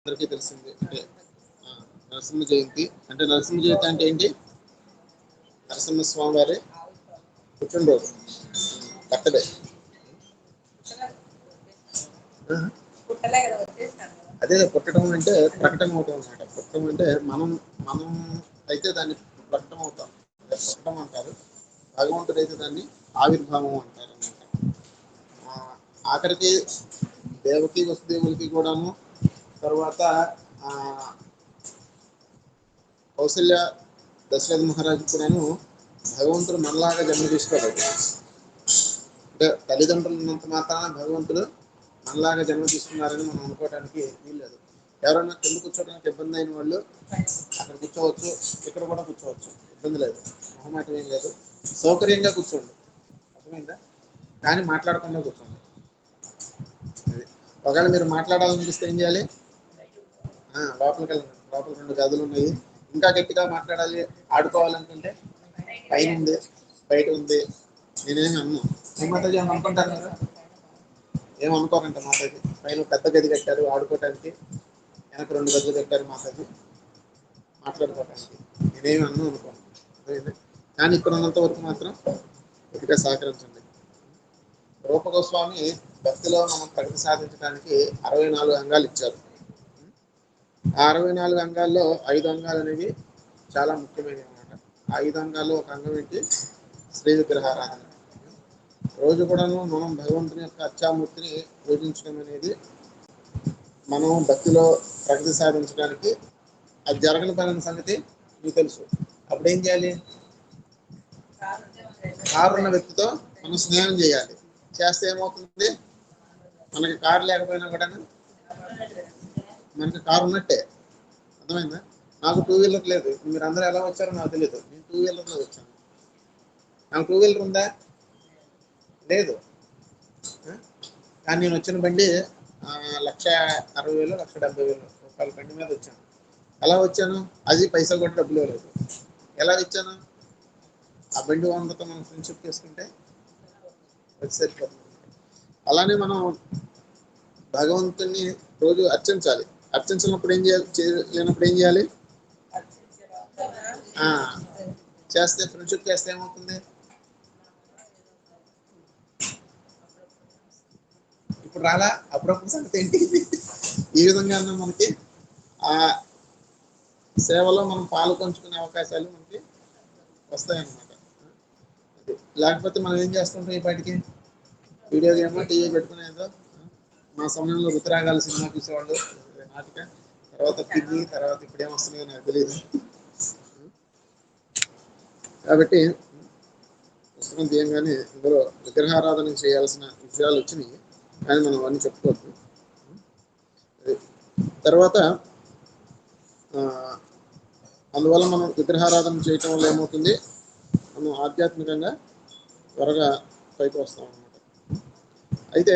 అందరికీ తెలిసింది. అంటే నరసింహ జయంతి. అంటే నరసింహ జయంతి అంటే ఏంటి? నరసింహస్వామి వారి పుట్టినరోజు, బర్త్డే. అదే పుట్టడం అంటే ప్రకటన అవుతాం అనమాట. పుట్టడం అంటే మనం మనం అయితే దాన్ని ప్రకటన అవుతాం, పుట్టడం అంటారు. భగవంతుడు అయితే దాన్ని ఆవిర్భావం అంటారు అనమాట. ఆఖరికి దేవకి వసుదేవులకి కూడాను, తర్వాత కౌసల్య దశరథ మహారాజు కూడాను భగవంతుడు మనలాగా జన్మ తీసుకోలేదు. అంటే తల్లిదండ్రులు ఉన్నంత మాత్రాన భగవంతుడు మనలాగా జన్మ తీసుకున్నారని మనం అనుకోవడానికి వీల్లేదు. ఎవరైనా కింద కూర్చోవడానికి ఇబ్బంది అయిన వాళ్ళు అక్కడ కూర్చోవచ్చు, ఇక్కడ కూడా కూర్చోవచ్చు, ఇబ్బంది లేదు, మొహమాటం ఏం లేదు. సౌకర్యంగా కూర్చోండి, అర్థమైందా? కానీ మాట్లాడకుండా కూర్చోండి. ఒకవేళ మీరు మాట్లాడాలనిపిస్తే ఏం చేయాలి? లోపలికి వెళ్ళండి. లోపల 2 గదులు ఉన్నాయి. ఇంకా గట్టిగా మాట్లాడాలి, ఆడుకోవాలనుకుంటే పైన ఉంది, బయట ఉంది. నేనేమి అన్నా ఈ మాతాజీ ఏమన్నా అనుకుంటారు కదా? ఏమనుకోరంట మాతాజీ. పైన పెద్ద గది కట్టారు ఆడుకోవటానికి, వెనక 2 గదులు కట్టారు మాతాజీ మాట్లాడుకోవటానికి. నేనేమి అన్నా అనుకోను. కానీ ఇక్కడ ఉన్నంత వరకు మాత్రం కొద్దిగా సహకరించండి. రూపగోస్వామి భక్తిలో మనం ప్రగతి సాధించడానికి 64 అంగాలు ఇచ్చారు. ఆ 64 అంగాల్లో 5 అంగాలు అనేవి చాలా ముఖ్యమైనవి అన్నమాట. ఆ 5 అంగాల్లో ఒక అంగం ఏంటి? శ్రీ విగ్రహారాధన. రోజు కూడాను మనం భగవంతుని యొక్క అర్చామూర్తిని పూజించడం అనేది మనం భక్తిలో ప్రగతి సాధించడానికి అది జరగని పని సంగతి మీకు తెలుసు. అప్పుడు ఏం చేయాలి? కారు ఉన్న వ్యక్తితో మనం స్నేహం చేయాలి. చేస్తే ఏమవుతుంది? మనకి కారు లేకపోయినా కూడా మనకి కారు ఉన్నట్టే, అర్థమైందా? నాకు 2 వీలర్ లేదు. మీరు అందరూ ఎలా వచ్చారో నాకు తెలియదు. నేను 2 వీలర్లో వచ్చాను. నాకు 2 వీలర్ ఉందా? లేదు. కానీ నేను వచ్చిన బండి 1,60,000 1,70,000 రూపాయల బండి మీద వచ్చాను. ఎలా వచ్చాను? అది పైసలు కూడా డబ్బులు లేదు. ఎలా వచ్చాను? ఆ బండి ఓనర్తో మనం ఫ్రెండ్షిప్ చేసుకుంటే వచ్చి సరిపోతుంది. అలానే మనం భగవంతుని రోజు అర్చించాలి. అర్చించినప్పుడు ఏం చేయాలి? చేయలేనప్పుడు ఏం చేయాలి? చేస్తే ఫ్రెండ్షిప్ చేస్తే ఏమవుతుంది? ఇప్పుడు రాలా? అప్పుడప్పుడు సంగతి ఏంటి? ఈ విధంగా మనకి ఆ సేవలో మనం పాలు పంచుకునే అవకాశాలు మనకి వస్తాయన్నమాట. లేకపోతే మనం ఏం చేస్తుంటాం? ఈ పాటికి వీడియో గేమ్, టీవీ పెట్టుకునేదో. మా సమయంలో రుతురాగాల సినిమా చూసేవాళ్ళు, నాటిక, తర్వాత పిన్ని, తర్వాత ఇప్పుడు ఏమొస్తున్నాయో నాకు తెలియదు. కాబట్టి పుస్తకం తీయంగానే ఇందులో విగ్రహారాధన చేయాల్సిన విషయాలు వచ్చినాయి, కానీ మనం అవన్నీ చెప్పుకోవద్దు. తర్వాత అందువల్ల మనం విగ్రహారాధన చేయటం వల్ల ఏమవుతుంది? మనం ఆధ్యాత్మికంగా త్వరగా పైకి వస్తాం అన్నమాట. అయితే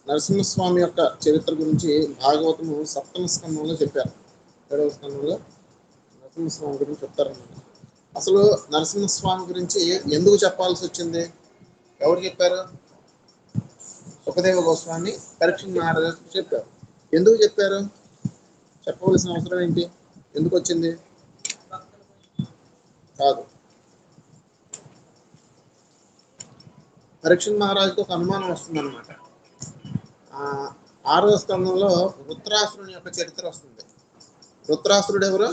నరసింహస్వామి యొక్క చరిత్ర గురించి భాగవతము 7వ స్కంధంలో చెప్పారు. 7వ స్కంధంలో నరసింహస్వామి గురించి చెప్తారన్నమాట. అసలు నరసింహస్వామి గురించి ఎందుకు చెప్పాల్సి వచ్చింది? ఎవరు చెప్పారు? సుఖదేవ గోస్వామి పరీక్షిత్ మహారాజు చెప్పారు. ఎందుకు చెప్పారు? చెప్పవలసిన అవసరం ఏంటి? ఎందుకు వచ్చింది? కాదు, పరీక్షిత్ మహారాజుకి ఒక అనుమానం వస్తుందన్నమాట. 6వ స్కంధంలో వృత్రాసురుని యొక్క చరిత్ర వస్తుంది. వృత్రాసురుడు ఎవరు?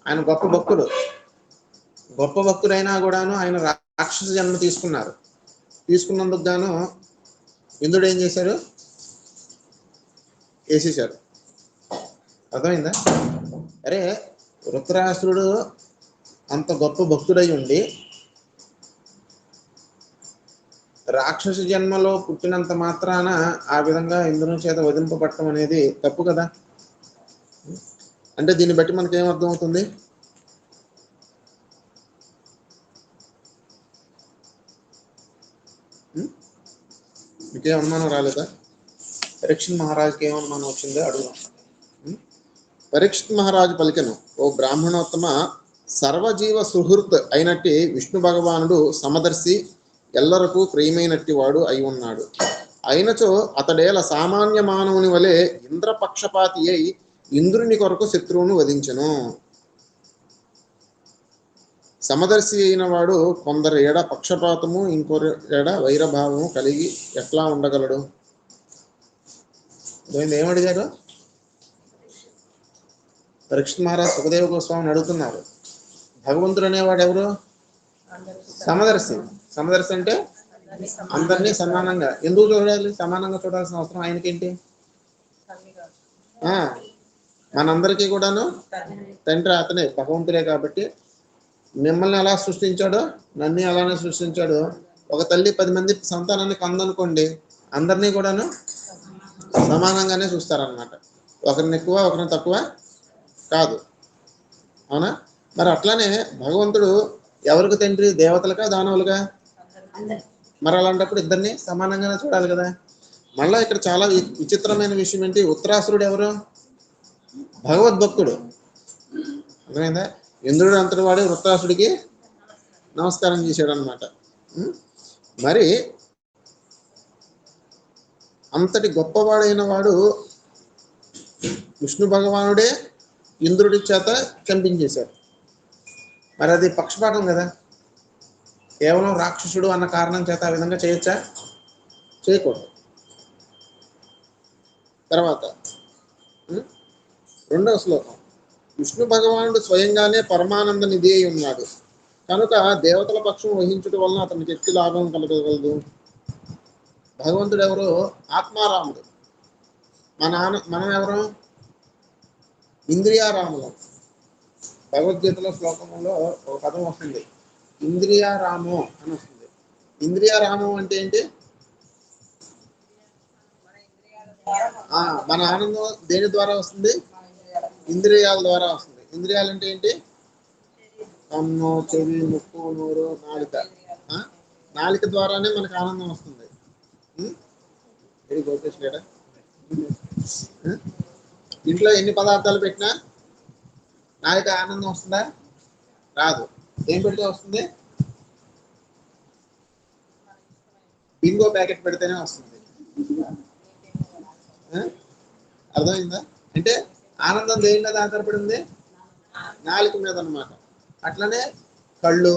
ఆయన గొప్ప భక్తుడు. గొప్ప భక్తుడైనా కూడాను ఆయన రాక్షస జన్మ తీసుకున్నారు. తీసుకున్నందుకు గాను ఇంద్రుడు ఏం చేశారు? వేసేశారు. అర్థమైందా? అరే, వృత్రాసురుడు అంత గొప్ప భక్తుడై ఉండి రాక్షస జన్మలో పుట్టినంత మాత్రాన ఆ విధంగా ఇంద్రుని చేత వధింపబట్టడం అనేది తప్పు కదా. అంటే దీన్ని బట్టి మనకి ఏమర్థం అవుతుంది? మీకేం అనుమానం రాలేదా? పరీక్షిత్ మహారాజుకి ఏం అనుమానం వచ్చిందో అడుగుదాం. పరీక్షిత్ మహారాజు పలికెను, ఓ బ్రాహ్మణోత్తమ, సర్వజీవ సుహృత్ అయినట్టి విష్ణు భగవానుడు సమదర్శి, ఎల్లరకు ప్రియమైనట్టి వాడు అయి ఉన్నాడు. అయినచో అతడేల సామాన్య మానవుని వలె ఇంద్రపక్షపాతి అయి ఇంద్రుని కొరకు శత్రువును వధించెను. సమదర్శి అయిన వాడు కొందరు ఏడ పక్షపాతము ఇంకొరి ఏడ వైరభావము కలిగి ఎట్లా ఉండగలడు? ఏమడిగారు? పరీక్షిత్ మహారాజ్ సుఖదేవ గోస్వామిని అడుగుతున్నారు. భగవంతుడు అనేవాడు ఎవరు? సమదర్శి. సమదర్శి అంటే అందరినీ సమానంగా. ఎందుకు చూడాలి? సమానంగా చూడాల్సిన అవసరం ఆయనకేంటి? మనందరికీ కూడాను తండ్రి అతనే, భగవంతుడే. కాబట్టి మిమ్మల్ని ఎలా సృష్టించాడో నన్ను అలానే సృష్టించాడు. ఒక తల్లి 10 మంది సంతానాన్ని కందనుకోండి, అందరినీ కూడాను సమానంగానే చూస్తారనమాట. ఒకరిని ఎక్కువ ఒకరిని తక్కువ కాదు. అవునా? మరి అట్లానే భగవంతుడు ఎవరికి తండ్రి? దేవతలుగా దానవులుగా? మరి అలాంటప్పుడు ఇద్దరిని సమానంగానే చూడాలి కదా. మళ్ళా ఇక్కడ చాలా విచిత్రమైన విషయం ఏంటి? ఉత్తరాసురుడు ఎవరు? భగవద్భక్తుడు. అర్థమైందా? ఇంద్రుడు అంతటి వాడే వృత్రాసుడికి నమస్కారం చేశాడు అనమాట. మరి అంతటి గొప్పవాడైన వాడు విష్ణు భగవానుడే ఇంద్రుడి చేత చంపించేశాడు. మరి అది పక్షపాతం కదా. కేవలం రాక్షసుడు అన్న కారణం చేత ఆ విధంగా చేయొచ్చా? చేయకూడదు. తర్వాత 2వ శ్లోకం. విష్ణు భగవానుడు స్వయంగానే పరమానంద నిధి అయి ఉన్నాడు కనుక దేవతల పక్షం వహించడం వలన అతనికి ఎట్టి లాభం కలగగలదు? భగవంతుడు ఎవరు? ఆత్మారాముడు. మనం ఎవరు? ఇంద్రియారాములు. భగవద్గీతలో శ్లోకంలో ఒక పదం వస్తుంది, ఇంద్రియారామం అని వస్తుంది. ఇంద్రియారామం అంటే ఏంటి? మన ఆనందం దేని ద్వారా వస్తుంది? ఇంద్రియాల ద్వారా వస్తుంది. ఇంద్రియాలు అంటే ఏంటి? కన్ను, చెవి, ముక్కు, నోరు, నాలుక. నాలుక ద్వారానే మనకు ఆనందం వస్తుంది. ఇంట్లో ఎన్ని పదార్థాలు పెట్టినా నాలుక ఆనందం వస్తుందా? రాదు. ఏం పెడితే వస్తుంది? బింగో ప్యాకెట్ పెడితేనే వస్తుంది. అర్థమైందా? అంటే ఆనందం దేని మీద ఆధారపడి ఉంది? నాలుక మీద అన్నమాట. అట్లనే కళ్ళు,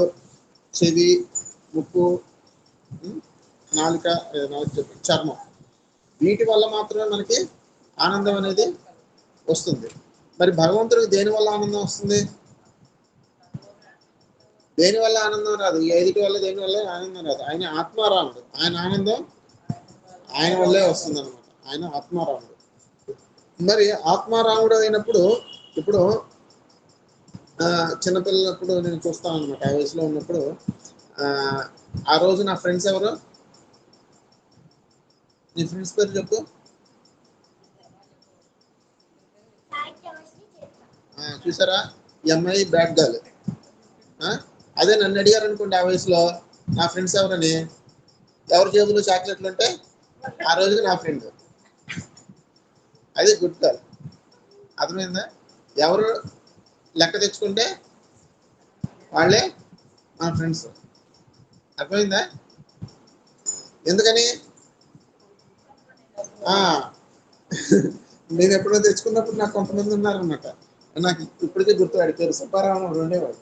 చెవి, ముక్కు, నాలుక, చర్మం, వీటి వల్ల మాత్రమే మనకి ఆనందం అనేది వస్తుంది. మరి భగవంతుడికి దేని వల్ల ఆనందం వస్తుంది? దేని వల్ల ఆనందం రాదు. ఈ 5 వల్ల దేని వల్ల ఆనందం రాదు. ఆయన ఆత్మారాముడు. ఆయన ఆనందం ఆయన వల్లే వస్తుంది అనమాట. ఆయన ఆత్మారాముడు. మరి ఆత్మారాముడు అయినప్పుడు ఇప్పుడు చిన్నపిల్లలప్పుడు నేను చూస్తాను అనమాట. ఆ వయసులో ఉన్నప్పుడు ఆ రోజు నా ఫ్రెండ్స్ ఎవరు? నీ ఫ్రెండ్స్ పేరు చెప్పు. చూసారా? ఈ అమ్మాయి బ్యాడ్ గర్ల్. అదే నన్ను అడిగారు అనుకోండి ఆ వయసులో నా ఫ్రెండ్స్ ఎవరని, ఎవరి జేబులో చాక్లెట్లు ఉంటే ఆ రోజుకి నా ఫ్రెండ్. అది గుడ్ గర్ల్. అర్థమైందా? ఎవరు లెక్క తెచ్చుకుంటే వాళ్ళే మన ఫ్రెండ్స్. అర్థమైందా? ఎందుకని? నేను ఎప్పుడో తెచ్చుకున్నప్పుడు నాకు కొంతమంది ఉన్నారనమాట. నాకు ఇప్పటికే గుర్తు. వాడి పేరు సుబ్బారావు ఉండేవాడు.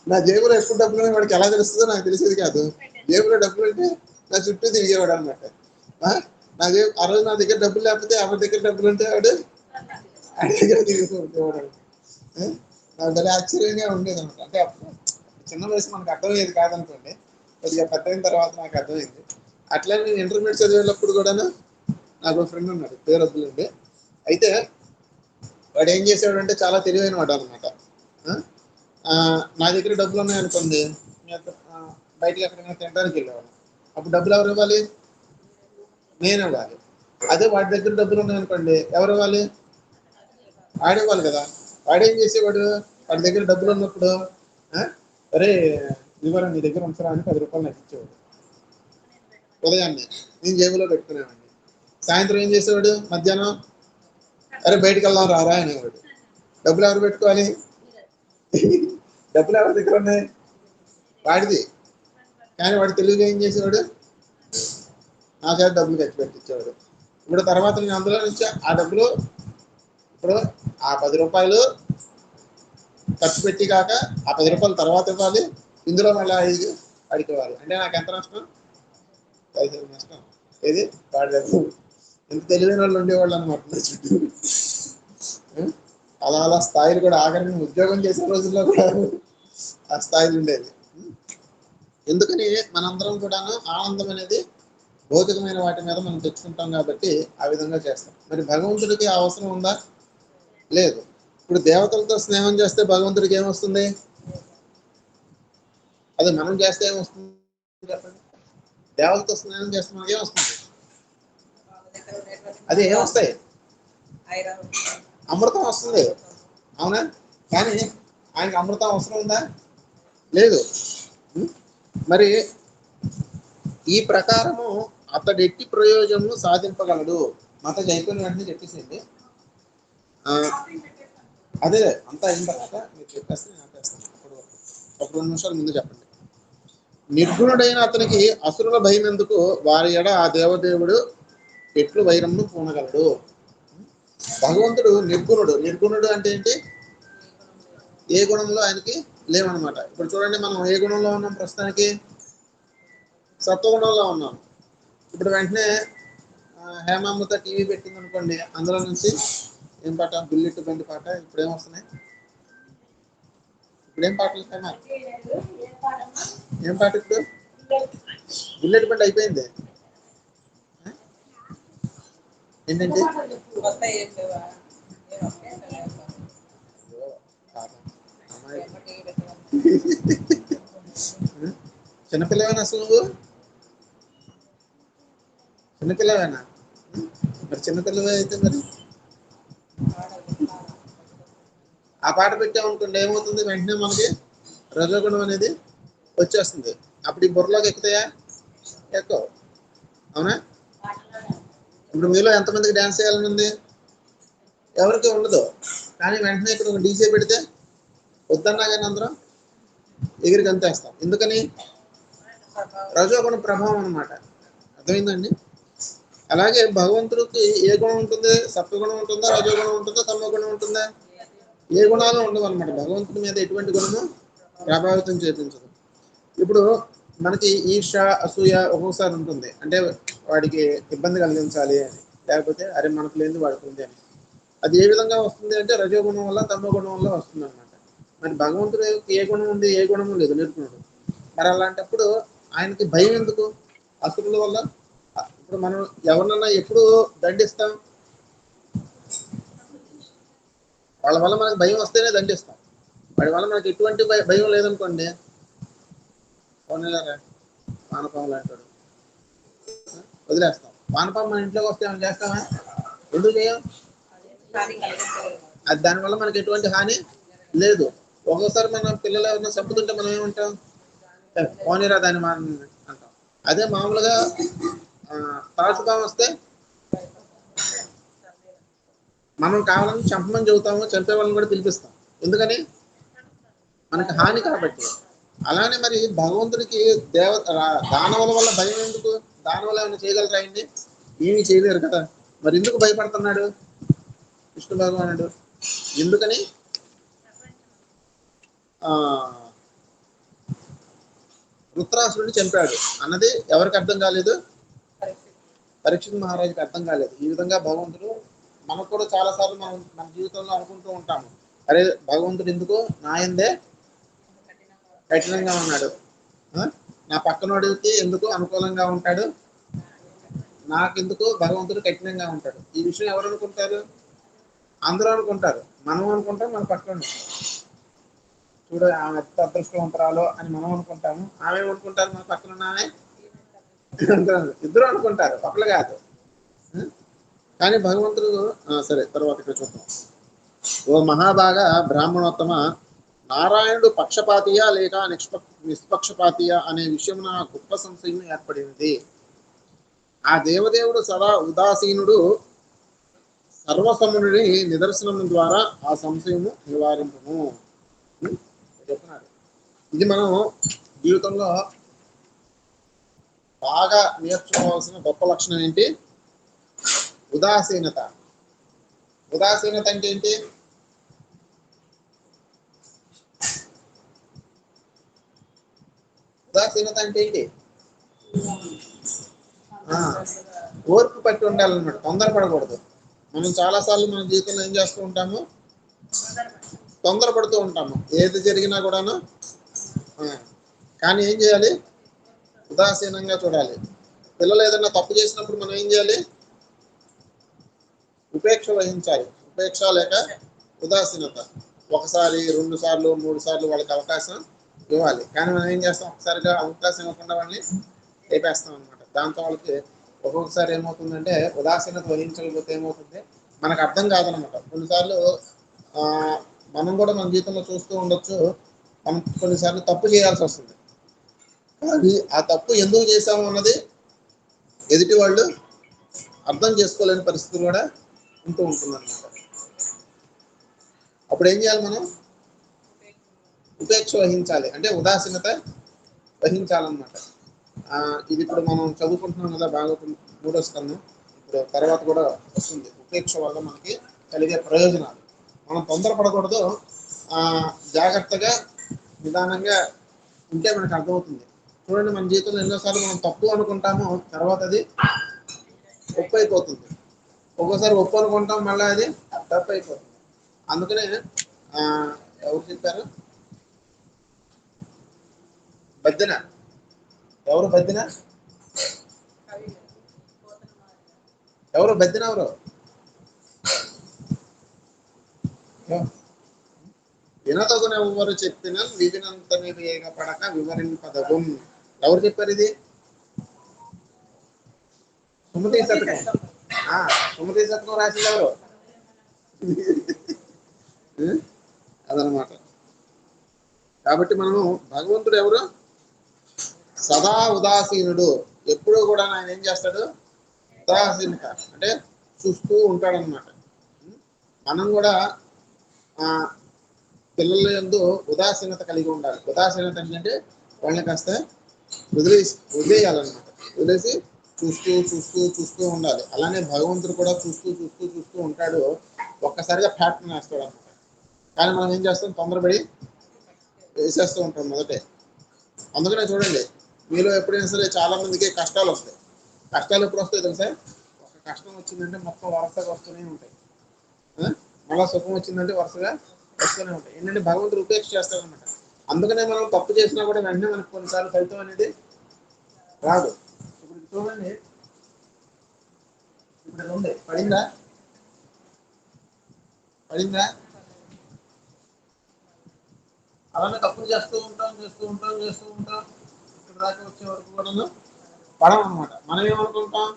నా జేబులో ఎప్పుడు డబ్బులు వాడికి ఎలా తెలుస్తుందో నాకు తెలిసేది కాదు. జేబులో డబ్బులు అంటే నా చుట్టూ తిరిగేవాడు అనమాట. ఆ రోజు నా దగ్గర డబ్బులు లేకపోతే ఎవరి దగ్గర డబ్బులు ఉంటే వాడు ఆయన దగ్గర తిరుగుతూ ఉండేవాడు. నాకు భలే ఆశ్చర్యంగా ఉండేది అనమాట. అంటే చిన్న వయసు మనకు అర్థమయ్యేది కాదనుకోండి, కొద్దిగా పెద్ద అయిన తర్వాత నాకు అర్థమైంది. అట్లా నేను ఇంటర్మీడియట్ చదివేటప్పుడు కూడాను నాకు ఒక ఫ్రెండ్ ఉన్నాడు, పేరు వద్దులండి. అయితే వాడు ఏం చేసేవాడు అంటే చాలా తెలివైన వాడు అనమాట. నా దగ్గర డబ్బులు ఉన్నాయనుకోండి, బయటకి ఎక్కడికైనా తినడానికి వెళ్ళేవాడు. అప్పుడు డబ్బులు ఎవరు ఇవ్వాలి? నేను ఇవ్వాలి. అదే వాడి దగ్గర డబ్బులు ఉన్నాయనుకోండి, ఎవరు ఇవ్వాలి? వాడు ఇవ్వాలి కదా. వాడేం చేసేవాడు? వాడి దగ్గర డబ్బులు ఉన్నప్పుడు అరే ఇవ్వరా, నీ దగ్గర ఉంచరా అని 10 రూపాయలు నాకు ఇచ్చేవాడు. ఉదయాన్నే నేను జేబులో పెట్టుకునేవాడిని. సాయంత్రం ఏం చేసేవాడు? మధ్యాహ్నం అరే బయటకు వెళ్దాం రారా అనేవాడు. డబ్బులు ఎవరు పెట్టుకోవాలి? డబ్బులు ఎవరి దగ్గర ఉన్నాయి? వాడిది. కానీ వాడు తెలివిగా ఏం చేసేవాడు? నా చేత డబ్బులు ఖర్చు పెట్టించేవాడు. ఇప్పుడు తర్వాత నేను అందులో నుంచి ఆ డబ్బులు ఇప్పుడు ఆ 10 రూపాయలు ఖర్చు పెట్టి కాక ఆ 10 రూపాయలు తర్వాత ఇవ్వాలి, ఇందులో మళ్ళీ 5 అడిగి ఇవ్వాలి. అంటే నాకు ఎంత నష్టం? 5 నష్టం. ఏది వాడి ఎంత తెలివైన వాళ్ళు ఉండేవాళ్ళు అనమాట చుట్టూ. అలా అలా స్థాయిలు కూడా ఆఖరిని ఉద్యోగం చేసే రోజుల్లో కూడా ఆ స్థాయిలు ఉండేది. ఎందుకని మనందరం కూడాను ఆనందం అనేది భౌతికమైన వాటి మీద మనం తెచ్చుకుంటాం కాబట్టి ఆ విధంగా చేస్తాం. మరి భగవంతుడికి ఆ అవసరం ఉందా? లేదు. ఇప్పుడు దేవతలతో స్నేహం చేస్తే భగవంతుడికి ఏమొస్తుంది? అది మనం చేస్తే ఏమొస్తుంది చెప్పండి? దేవతలతో స్నేహం చేస్తే మనకి ఏమొస్తుంది? అది ఏమొస్తాయి? అమృతం వస్తుంది, అవునా? కానీ ఆయనకి అమృతం అవసరం ఉందా? లేదు. మరి ఈ ప్రకారము అతడు ఎట్టి ప్రయోజనం సాధింపగలడు. మత అయిపోయిన వెంటనే చెప్పేసింది. అదే అంతా అయిన తర్వాత మీరు చెప్పేస్తే నేను ఆపేస్తాను. అప్పుడు ఒక 2 నిమిషాల ముందు చెప్పండి. నిర్గుణుడైన అతనికి అసురుల భయం ఎందుకు? వారి ఎడ ఆ దేవదేవుడు ఎట్లు వైరమును పూనగలడు. భగవంతుడు నిర్గుణుడు. నిర్గుణుడు అంటే ఏంటి? ఏ గుణంలో ఆయనకి లేవన్నమాట. ఇప్పుడు చూడండి, మనం ఏ గుణంలో ఉన్నాం ప్రస్తుతానికి? సత్వగుణంలో ఉన్నాం. ఇప్పుడు వెంటనే హేమామృత టీవీ పెట్టింది అనుకోండి, అందులో నుంచి ఏం పాట? బుల్లెట్ బండి పాట. ఇప్పుడు ఏమొస్తున్నాయి? ఇప్పుడేం పాటలు హేమా? ఏం పాట ఇప్పుడు? బుల్లెట్ బండి అయిపోయింది. ఏంటంటే చిన్నపిల్లవేనా అసలు నువ్వు? చిన్నపిల్లవేనా? మరి చిన్నపిల్లవే అయితే మరి ఆ పాట పెట్టామనుకోండి, ఏమవుతుంది? వెంటనే మనకి రజోగుణం అనేది వచ్చేస్తుంది. అప్పుడు ఈ బుర్రలోకి ఎక్కుతాయా? ఎక్కువ, అవునా? ఇప్పుడు మీలో ఎంతమందికి డ్యాన్స్ చేయాలని ఉంది? ఎవరికి ఉండదు. కానీ వెంటనే ఇప్పుడు ఒక డీజే పెడితే వద్దన్నా కానీ అందరం ఎగిరి గంతేస్తాం. ఎందుకని? రజోగుణ ప్రభావం అనమాట. అర్థమైందండి? అలాగే భగవంతుడికి ఏ గుణం ఉంటుంది? సత్వగుణం ఉంటుందా, రజోగుణం ఉంటుందా, తమోగుణం ఉంటుందా? ఏ గుణాలు ఉండవు అనమాట. భగవంతుడి మీద ఎటువంటి గుణము ప్రభావితం చేపించదు. ఇప్పుడు మనకి ఈర్ష, అసూయ ఒక్కొక్కసారి ఉంటుంది. అంటే వాడికి ఇబ్బంది కలిగించాలి అని, లేకపోతే అరే మనకు లేని వాడికి ఉంది అని. అది ఏ విధంగా వస్తుంది అంటే రజోగుణం వల్ల, తమోగుణం వల్ల వస్తుంది అనమాట. మరి భగవంతుడికి ఏ గుణం ఉంది? ఏ గుణము లేదు, నిర్గుణుడు. మరి అలాంటప్పుడు ఆయనకి భయం ఎందుకు? అసురుల వల్ల. ఇప్పుడు మనం ఎవరినన్నా ఎప్పుడు దండిస్తాం? వాళ్ళ వల్ల మనకి భయం వస్తేనే దండిస్తాం. వాడి వల్ల మనకి ఎటువంటి భయం లేదనుకోండి, పోనీలేరా వానపాములు అంటాడు, వదిలేస్తాం. వానపాము మన ఇంట్లోకి వస్తే ఏమైనా చేస్తామా? ఎందుకు చేయం? అది దానివల్ల మనకి ఎటువంటి హాని లేదు. ఒక్కోసారి మన పిల్లలు ఎవరైనా చంపుతుంటే మనం ఏమంటాం? పోనీరా దాన్ని అంటాం. అదే మామూలుగా తాచుపాము వస్తే మనం కావాలని చంపమని చెబుతాము, చంపే వాళ్ళని కూడా పిలిపిస్తాం. ఎందుకని? మనకి హాని కాబట్టి. అలానే మరి భగవంతుడికి దానవుల వల్ల భయం ఎందుకు? దానవులు ఏమైనా చేయగలరా ఆయన్ని? ఏమీ చేయలేరు కదా. మరి ఎందుకు భయపడుతున్నాడు విష్ణు భగవానుడు? ఎందుకని? ఆ వృత్రాసురుడిని చంపాడు అన్నది ఎవరికి అర్థం కాలేదు? పరీక్షిత్ మహారాజుకి అర్థం కాలేదు. ఈ విధంగా భగవంతుడు మనకు కూడా చాలాసార్లు మనం మన జీవితంలో అనుకుంటూ ఉంటాము, అరే భగవంతుడు ఎందుకు నాయందే కఠినంగా ఉన్నాడు, నా పక్కనోడికి ఎందుకు అనుకూలంగా ఉంటాడు, నాకెందుకు భగవంతుడు కఠినంగా ఉంటాడు. ఈ విషయం ఎవరు అనుకుంటారు? అందరూ అనుకుంటారు. మనం అనుకుంటాం, మన పక్కన చూడ ఆమె ఎంత అదృష్టవంతరాలో అని మనం అనుకుంటాము. ఆమె అనుకుంటారు, మన పక్కన ఆమె ఇద్దరు అనుకుంటారు, ఒకళ్ళు కాదు. కానీ భగవంతుడు సరే తర్వాత ఇక్కడ చూద్దాం. ఓ మహాభాగ బ్రాహ్మణోత్తమ, నారాయణుడు పక్షపాతియా లేక నిష్పక్షపాతియా అనే విషయం నా గొప్ప సంశయం ఏర్పడింది. ఆ దేవదేవుడు సదా ఉదాసీనుడు, సర్వసముని నిదర్శనం ద్వారా ఆ సంశయము నివారింపును చెప్తున్నారు. ఇది మనం జీవితంలో బాగా నేర్చుకోవాల్సిన గొప్ప లక్షణం ఏంటి? ఉదాసీనత. ఉదాసీనత అంటే ఏంటి? ఉదాసీనత అంటే ఏంటి? ఓర్పు పట్టి ఉండాలన్నమాట, తొందరపడకూడదు. మనం చాలాసార్లు మన జీవితంలో ఏం చేస్తూ ఉంటాము? తొందరపడుతూ ఉంటాము ఏది జరిగినా కూడాను. కానీ ఏం చేయాలి? ఉదాసీనంగా చూడాలి. పిల్లలు ఏదైనా తప్పు చేసినప్పుడు మనం ఏం చేయాలి? ఉపేక్ష వహించాలి. ఉపేక్ష లేక ఉదాసీనత. ఒకసారి, 2 సార్లు, 3 సార్లు వాళ్ళకి అవకాశం ఇవ్వాలి. కానీ మనం ఏం చేస్తాం? ఒకసారిగా అవకాశం ఇవ్వకుండా వాళ్ళని లేపేస్తాం అనమాట. దాంతో వాళ్ళకి ఒక్కొక్కసారి ఏమవుతుందంటే ఉదాసీనత వహించకపోతే ఏమవుతుంది మనకు అర్థం కాదనమాట. కొన్నిసార్లు మనం కూడా మన జీవితంలో చూస్తూ ఉండొచ్చు. మనం కొన్నిసార్లు తప్పు చేయాల్సి వస్తుంది. కానీ ఆ తప్పు ఎందుకు చేశాము అన్నది ఎదుటి వాళ్ళు అర్థం చేసుకోలేని పరిస్థితులు కూడా ఉంటూ ఉంటుందన్నమాట. అప్పుడు ఏం చేయాలి? మనం ఉపేక్ష వహించాలి, అంటే ఉదాసీనత వహించాలన్నమాట. ఇది ఇప్పుడు మనం చదువుకుంటున్నాం కదా, భాగవతం 3వ స్కందం. ఇప్పుడు తర్వాత కూడా వస్తుంది. ఉపేక్ష వల్ల మనకి కలిగే ప్రయోజనాలు. మనం తొందరపడకూడదు. జాగ్రత్తగా నిదానంగా ఉంటే మనకు అర్థమవుతుంది. చూడండి, మన జీవితంలో ఎన్నోసార్లు మనం తప్పు అనుకుంటాము, తర్వాత అది ఒప్పు అయిపోతుంది. ఒక్కోసారి ఒప్పు అనుకుంటాం, మళ్ళీ అది తప్పు అయిపోతుంది. అందుకనే ఎవరు చెప్పారు? బద్దెన. ఎవరు బద్దెన? ఎవరు బద్దెన? ఎవరు? వినదగున ఎవరు చెప్పిన వివినంత వేగ పడక వివరింపదగు. ఎవరు చెప్పారు ఇది? సుమతి శతకం. సుమతి శతకం రాసింది ఎవరు? అదనమాట. కాబట్టి మనము భగవంతుడు ఎవరు? సదా ఉదాసీనుడు. ఎప్పుడూ కూడా ఆయన ఏం చేస్తాడు? ఉదాసీనత అంటే చూస్తూ ఉంటాడనమాట. మనం కూడా పిల్లల యందు ఉదాసీనత కలిగి ఉండాలి. ఉదాసీనత అంటే వాళ్ళని కాస్త వదిలేయాలన్నమాట. వదిలేసి చూస్తూ చూస్తూ చూస్తూ ఉండాలి. అలానే భగవంతుడు కూడా చూస్తూ చూస్తూ చూస్తూ ఉంటాడు. ఒక్కసారిగా ప్యాటర్న్ వేస్తాడు అనమాట. కానీ మనం ఏం చేస్తాం? తొందరపడి వేసేస్తూ ఉంటాం మొదటే. అందుకనే చూడండి, మీలో ఎప్పుడైనా సరే చాలా మందికి కష్టాలు వస్తాయి. కష్టాలు ఎప్పుడు వస్తాయి తెలుసా? ఒక కష్టం వచ్చిందంటే మొత్తం వరుసగా వస్తూనే ఉంటాయి. మళ్ళా సుఖం వచ్చిందంటే వరుసగా వస్తూనే ఉంటాయి. ఏంటంటే భగవంతుడు ఉపేక్ష చేస్తాడనమాట. అందుకనే మనం తప్పు చేసినా కూడా వెంటనే మనకు కొన్నిసార్లు ఫలితం అనేది రాదు. ఇప్పుడు చూడండి, ఇప్పుడు ఉంది పడిందా? పడిందా? అలానే తప్పులు చేస్తూ ఉంటాం ఇక్కడ దాకా వచ్చే వరకు కూడా పడం అనమాట. మనం ఏమనుకుంటాం?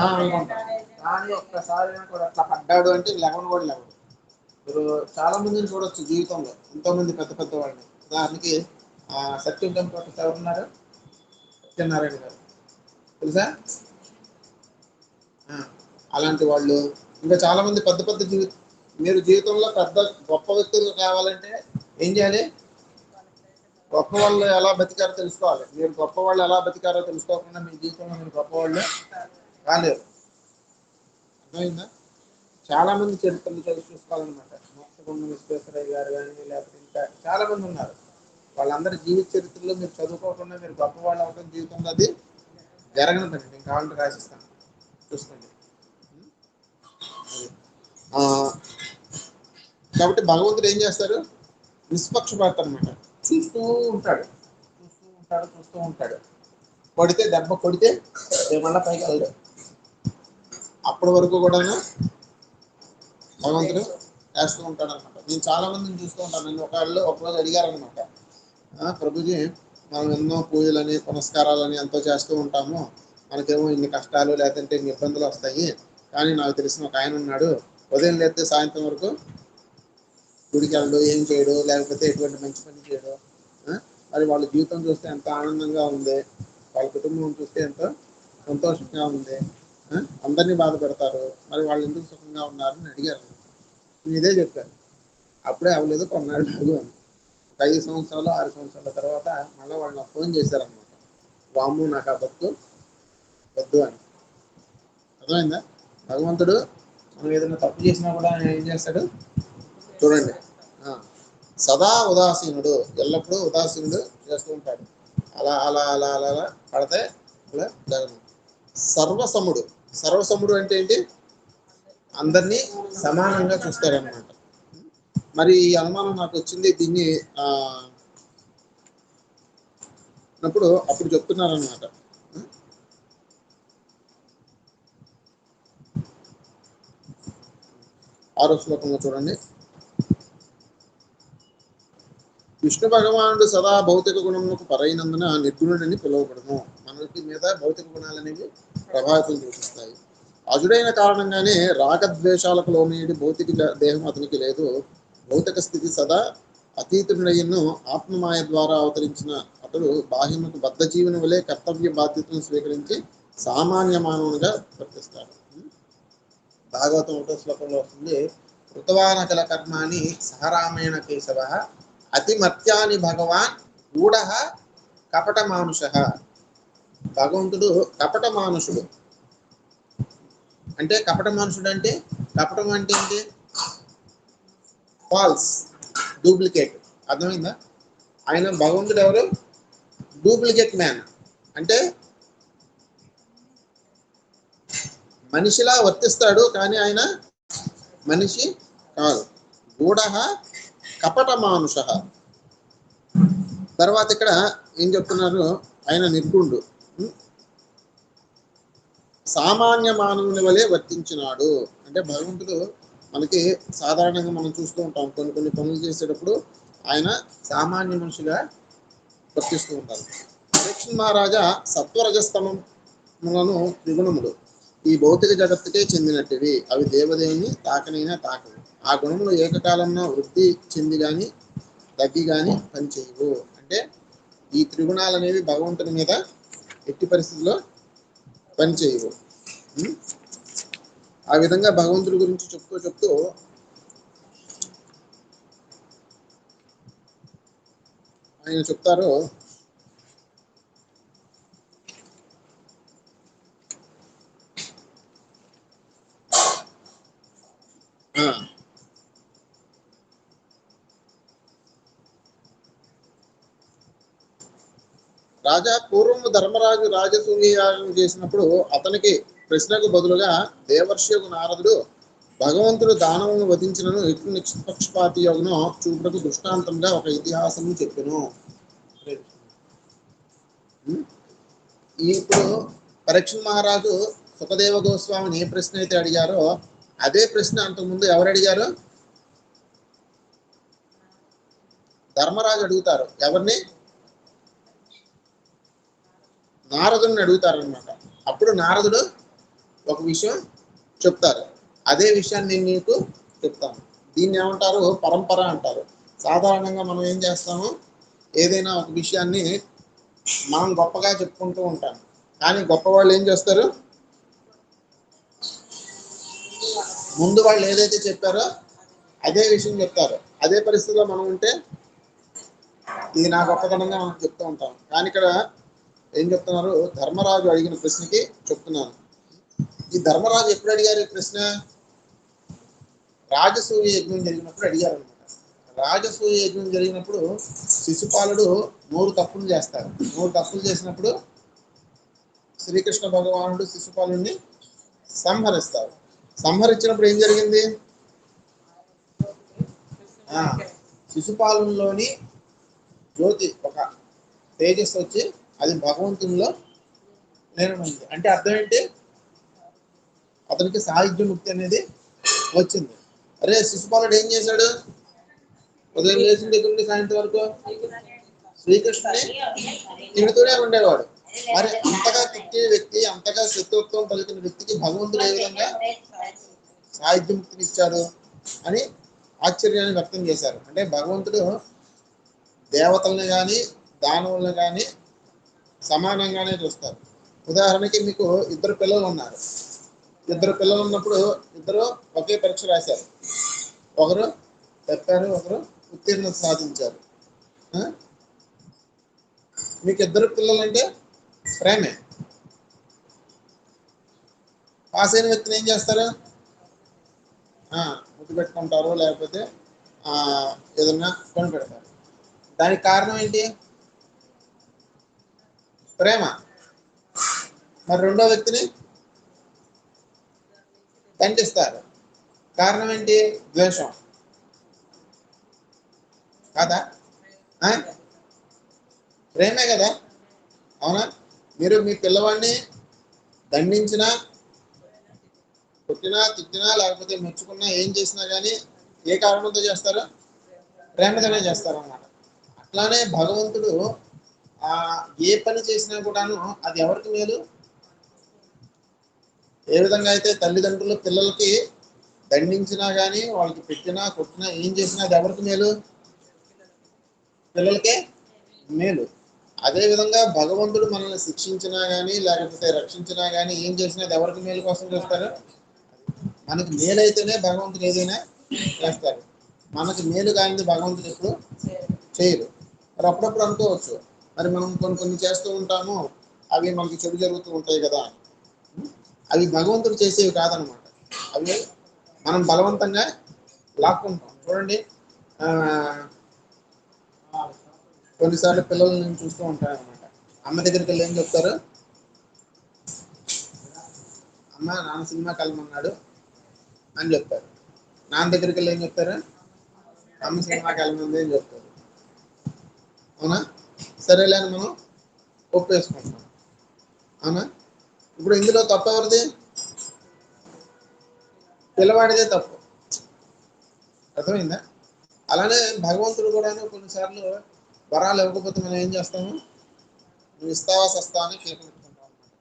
అనుకుంటాం. కానీ ఒక్కసారి కూడా అట్లా పడ్డాడు అంటే లెవెన్ కూడా లేవడు. మీరు చాలా మందిని చూడొచ్చు జీవితంలో, ఎంతో మంది పెద్ద పెద్ద వాళ్ళని. ఉదాహరణకి సత్యం టెంపుల్ ఎవరున్నారు? సత్యనారాయణ గారు తెలుసా? అలాంటి వాళ్ళు ఇంకా చాలా మంది పెద్ద పెద్ద మీరు జీవితంలో పెద్ద గొప్ప వ్యక్తులు కావాలంటే ఏం చేయాలి? గొప్ప వాళ్ళు ఎలా బతికారో తెలుసుకోవాలి. మీరు గొప్ప వాళ్ళు ఎలా బతికారో తెలుసుకోకుండా మీ జీవితంలో మీరు గొప్ప వాళ్ళు కాలేరు. అర్థమైందా? చాలా మంది చరిత్రలు చూసుకోవాలన్నమాట. మోక్షగుండ విశ్వేశ్వరయ్య గారు కానీ, లేకపోతే ఇంకా చాలా మంది ఉన్నారు. వాళ్ళందరి జీవిత చరిత్రలో మీరు చదువుకోకుండా మీరు గొప్ప వాళ్ళు అవడం జీవితంలో అది జరగనిదండి. నేను కావాలంటే రాసిస్తాను, చూసుకోండి. కాబట్టి భగవంతుడు ఏం చేస్తారు? నిష్పక్షపాతం అనమాట. చూస్తూ ఉంటాడు. కొడితే దెబ్బ కొడితే మళ్ళా పైకి వెళ్ళడు. అప్పటి వరకు కూడా భగవంతుడు వేస్తూ ఉంటాడు అనమాట. నేను చాలా మందిని చూస్తూ ఉంటాను. నేను ఒకరోజు అడిగారనమాట, ప్రభుజీ, మనం ఎన్నో పూజలని పునస్కారాలని ఎంతో చేస్తూ ఉంటాము, మనకేమో ఇన్ని కష్టాలు లేదంటే ఇన్ని ఇబ్బందులు వస్తాయి. కానీ నాకు తెలిసిన ఒక ఆయన ఉన్నాడు, ఉదయం లేస్తే సాయంత్రం వరకు గుడికి వెళ్ళడు, ఏం చేయడు, లేకపోతే ఎటువంటి మంచి పని చేయడు. మరి వాళ్ళ జీవితం చూస్తే ఎంత ఆనందంగా ఉంది, వాళ్ళ కుటుంబం చూస్తే ఎంతో సంతోషంగా ఉంది. అందరినీ బాధ పెడతారు, మరి వాళ్ళు ఎందుకు సుఖంగా ఉన్నారని అడిగారు. నేను ఇదే చెప్పాను. అప్పుడే అవ్వలేదు, కొన్నాళ్ళు అని. 5 సంవత్సరాలు 6 సంవత్సరాల తర్వాత మళ్ళీ వాళ్ళు నాకు ఫోన్ చేశారనమాట. వాము నాకు ఆ బతుకు వద్దు అని. అర్థమైందా? భగవంతుడు మనం ఏదైనా తప్పు చేసినా కూడా ఆయన ఏం చేస్తాడు చూడండి, సదా ఉదాసీనుడు, ఎల్లప్పుడూ ఉదాసీనుడు చేస్తూ ఉంటాడు. అలా అలా అలా అలా అలా పడితే అలా జరగదు. సర్వసముడు, సర్వసముడు అంటే ఏంటి? అందరినీ సమానంగా చూస్తారనమాట. మరి ఈ అనుమానం నాకు వచ్చింది, దీన్ని అప్పుడు చెప్తున్నారనమాట. 6వ శ్లోకంలో చూడండి. విష్ణు భగవానుడు సదా భౌతిక గుణములకు పరైనందున నిర్గుణుడని పిలువబడను. మనకి మీద భౌతిక గుణాలు అనేవి ప్రభావితం చూపిస్తాయి. అజుడైన కారణంగానే రాగద్వేషాలకు లోనేది భౌతిక దేహం అతనికి లేదు. భౌతిక స్థితి సదా అతీతుడయ్యను. ఆత్మమాయ ద్వారా అవతరించిన అతడు బాహ్యముకు బద్ధ జీవుని వలె కర్తవ్య బాధ్యతను స్వీకరించి సామాన్య మానవునిగా వర్తిస్తాడు. భాగవతం 1వ శ్లోకంలో వస్తుంది, కృతవానకల కర్మాని సహరామేణ కేశవ అతిమత్యాని భగవాన్ గూఢ కపట మానుష. భగవంతుడు కపట మానుషుడు. అంటే కపట మనుషుడు అంటే, కపటం అంటే ఏంటి? False, duplicate. అర్థమైందా? ఆయన భగవంతుడు ఎవరు? Duplicate man. అంటే మనిషిలా వర్తిస్తాడు కానీ ఆయన మనిషి కాదు. గూఢ కపట మానుష. తర్వాత ఇక్కడ ఏం చెప్తున్నారు? ఆయన నిర్గుణుడు, సామాన్య మానవుని వలె వర్తించినాడు. అంటే భగవంతుడు మనకి సాధారణంగా మనం చూస్తూ ఉంటాం, కొన్ని కొన్ని పనులు చేసేటప్పుడు ఆయన సామాన్య మనిషిగా వర్తిస్తూ ఉంటారు. పరీక్ష మహారాజా సత్వరజస్తమములను త్రిగుణములు ఈ భౌతిక జగత్తుకే చెందినట్టువి. అవి దేవదేవుని తాకనైనా తాకవు. ఆ గుణములు ఏకకాలంలో వృద్ధి చెంది కానీ తగ్గి కానీ పనిచేయవు. అంటే ఈ త్రిగుణాలు అనేవి భగవంతుని మీద ఎట్టి పరిస్థితుల్లో పనిచేయవు. ఆ విధంగా భగవంతుడి గురించి చెప్తూ ఆయన చెప్తారు, రాజా పూర్వము ధర్మరాజు రాజసూయాగం చేసినప్పుడు అతనికి ప్రశ్నకు బదులుగా దేవర్షియకు నారదుడు భగవంతుడు దానవులను వధించినను ఎట్లు నిష్పక్షపాతి యోగను చూపుటకు దృష్టాంతంగా ఒక ఇతిహాసము చెప్పెను. ఇప్పుడు పరీక్ష మహారాజు సుఖదేవ గోస్వామిని ఏ ప్రశ్న అయితే అడిగారో అదే ప్రశ్న అంతకుముందు ఎవరు అడిగారు? ధర్మరాజు అడుగుతారు. ఎవరిని? నారదుని అడుగుతారనమాట. అప్పుడు నారదుడు ఒక విషయం చెప్తారు. అదే విషయాన్ని నేను నీకు చెప్తాను. దీన్ని ఏమంటారు? పరంపర అంటారు. సాధారణంగా మనం ఏం చేస్తాము, ఏదైనా ఒక విషయాన్ని మనం గొప్పగా చెప్పుకుంటూ ఉంటాం, కానీ గొప్ప వాళ్ళు ఏం చేస్తారు? ముందు వాళ్ళు ఏదైతే చెప్పారో అదే విషయం చెప్తారు. అదే పరిస్థితిలో మనం ఉంటే ఇది నా గొప్పతనంగా మనం చెప్తూ ఉంటాం. కానీ ఇక్కడ ఏం చెప్తున్నారు? ధర్మరాజు అడిగిన ప్రశ్నకి చెప్తున్నాను. ఈ ధర్మరాజు ఎప్పుడు అడిగారు ఈ ప్రశ్న? రాజసూయ యజ్ఞం జరిగినప్పుడు అడిగారు అనమాట. రాజసూయ యజ్ఞం జరిగినప్పుడు శిశుపాలుడు 3 తప్పులు చేస్తారు. 3 తప్పులు చేసినప్పుడు శ్రీకృష్ణ భగవానుడు శిశుపాలుడిని సంహరిస్తారు. సంహరించినప్పుడు ఏం జరిగింది? శిశుపాలులోని జ్యోతి, ఒక తేజస్సు వచ్చి అది భగవంతునిలో లీనమైంది. అంటే అర్థం ఏంటి? అతనికి సాహిత్య ముక్తి అనేది వచ్చింది. అరే శిశుపాలుడు ఏం చేశాడు? ఉదయం లేచిన దగ్గర నుండి సాయంత్రం వరకు శ్రీకృష్ణుని తిడుతూనే ఉండేవాడు. మరి అంతగా తిట్టే వ్యక్తి, అంతగా శత్రుత్వం పలికిన వ్యక్తికి భగవంతుడు ఏ విధంగా సాహిత్య ముక్తిని ఇచ్చాడు అని ఆశ్చర్యాన్ని వ్యక్తం చేశారు. అంటే భగవంతుడు దేవతల్ని కానీ దానవుల్ని కానీ సమానంగానే చూస్తారు. ఉదాహరణకి మీకు 2 పిల్లలు ఉన్నారు. 2 పిల్లలు ఉన్నప్పుడు ఇద్దరు ఒకే పరీక్ష రాశారు. ఒకరు తప్పారు, ఒకరు ఉత్తీర్ణత సాధించారు. మీకు 2 పిల్లలు అంటే ప్రేమే. పాస్ అయిన వ్యక్తిని ఏం చేస్తారు? ముద్దు పెట్టుకుంటారు, లేకపోతే ఏదన్నా కొని పెడతారు. దానికి కారణం ఏంటి? ప్రేమ. మరి రెండో వ్యక్తిని దండిస్తారు. కారణం ఏంటి? ద్వేషం. కాదా? ప్రేమే కదా. అవునా? మీరు మీ పిల్లవాడిని దండించినా, కొట్టినా, తిట్టినా, లేకపోతే మెచ్చుకున్నా, ఏం చేసినా కానీ ఏ కారణంతో చేస్తారు? ప్రేమతోనే చేస్తారు అన్నమాట. అట్లానే భగవంతుడు ఏ పని చేసినా కూడాను అది ఎవరికి మేలు? ఏ విధంగా అయితే తల్లిదండ్రులు పిల్లలకి దండించినా కానీ, వాళ్ళకి పెట్టినా, కొట్టినా, ఏం చేసినా అది ఎవరికి మేలు? పిల్లలకే మేలు. అదేవిధంగా భగవంతుడు మనల్ని శిక్షించినా కానీ, లేకపోతే రక్షించినా కానీ, ఏం చేసినా అది ఎవరికి మేలు కోసం చేస్తారు? మనకి మేలైతేనే భగవంతుడు ఏదైనా చేస్తారు. మనకి మేలు కానిది భగవంతుడు ఎప్పుడు చేయరు. మరి అప్పుడప్పుడు అనుకోవచ్చు, మరి మనం కొన్ని చేస్తూ ఉంటాము, అవి మనకి చెడు జరుగుతూ ఉంటాయి కదా. అవి భగవంతుడు చేసేవి కాదనమాట. అవి మనం బలవంతంగా లాక్కుంటాం. చూడండి, కొన్నిసార్లు పిల్లలు నేను చూస్తూ ఉంటాను అనమాట. అమ్మ దగ్గరికి వెళ్ళి ఏం చెప్తారు? అమ్మ నాన్న సినిమాకి వెళ్ళమన్నాడు అని చెప్తారు. నాన్న దగ్గరికి వెళ్ళి ఏం చెప్తారు? అమ్మ సినిమాకి వెళ్ళమంది అని చెప్తారు. అవునా? సరేలే అని మనం ఒప్పేసుకుంటాం. అవునా? ఇప్పుడు ఇందులో తప్పు ఎవరిది? పిల్లవాడిదే తప్పు. అర్థమైందా? అలానే భగవంతుడు కూడాను కొన్నిసార్లు వరాలు ఇవ్వకపోతే మనం ఏం చేస్తాము? నువ్వు ఇస్తావా సస్తా అని కేక పెట్టుకుంటాం అనమాట.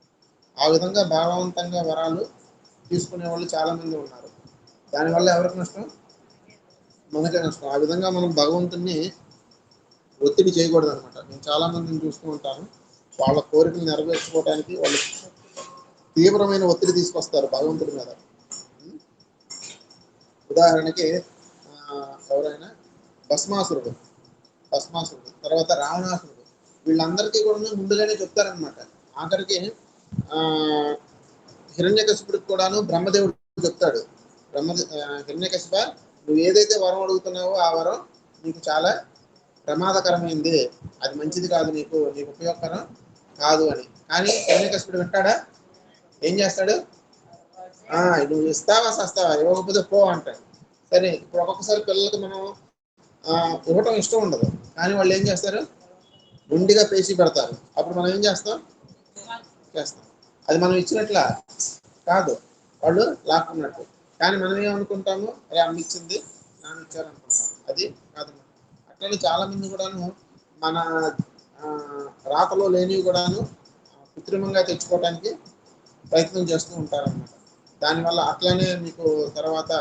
ఆ విధంగా భావవంతంగా వరాలు తీసుకునే వాళ్ళు చాలా మంది ఉన్నారు. దానివల్ల ఎవరికి నష్టం? మనకే నష్టం. ఆ విధంగా మనం భగవంతుని ఒత్తిడి చేయకూడదు అనమాట. నేను చాలా మందిని చూస్తూ ఉంటాను. వాళ్ళ కోరికలు నెరవేర్చుకోవడానికి వాళ్ళు తీవ్రమైన ఒత్తిడి తీసుకొస్తారు భగవంతుడి మీద. ఉదాహరణకి ఎవరైనా భస్మాసురుడు, తర్వాత రావణాసురుడు, వీళ్ళందరికీ కూడా ముందుగానే చెప్తారనమాట. ఆఖరికి హిరణ్యకశిపుడికి కూడాను బ్రహ్మదేవుడు చెప్తాడు. హిరణ్యకశిప, నువ్వు ఏదైతే వరం అడుగుతున్నావో ఆ వరం నీకు చాలా ప్రమాదకరమైంది, అది మంచిది కాదు, నీకు ఉపయోగకరం కాదు అని. కానీ హిరణ్యకశిపుడు వింటాడా? ఏం చేస్తాడు? నువ్వు ఇస్తావా సస్తావా, ఇవ్వకపోతే పో అంటాడు. సరే, ఇప్పుడు ఒక్కొక్కసారి పిల్లలకి మనం ఇవ్వటం ఇష్టం ఉండదు, కానీ వాళ్ళు ఏం చేస్తారు? గుండిగా పేసి పెడతారు. అప్పుడు మనం ఏం చేస్తాం? అది మనం ఇచ్చినట్లా కాదు, వాళ్ళు లాక్కున్నట్టు. కానీ మనం ఏమనుకుంటాము? అరే అమ్మ ఇచ్చింది, నాన్న ఇచ్చారనుకుంటాం. అది కాదు. అట్లనే చాలా మంది కూడాను మన రాతలో లేనివి కూడాను కృత్రిమంగా తెచ్చుకోవడానికి ప్రయత్నం చేస్తూ ఉంటారన్నమాట. దానివల్ల అట్లనే మీకు తర్వాత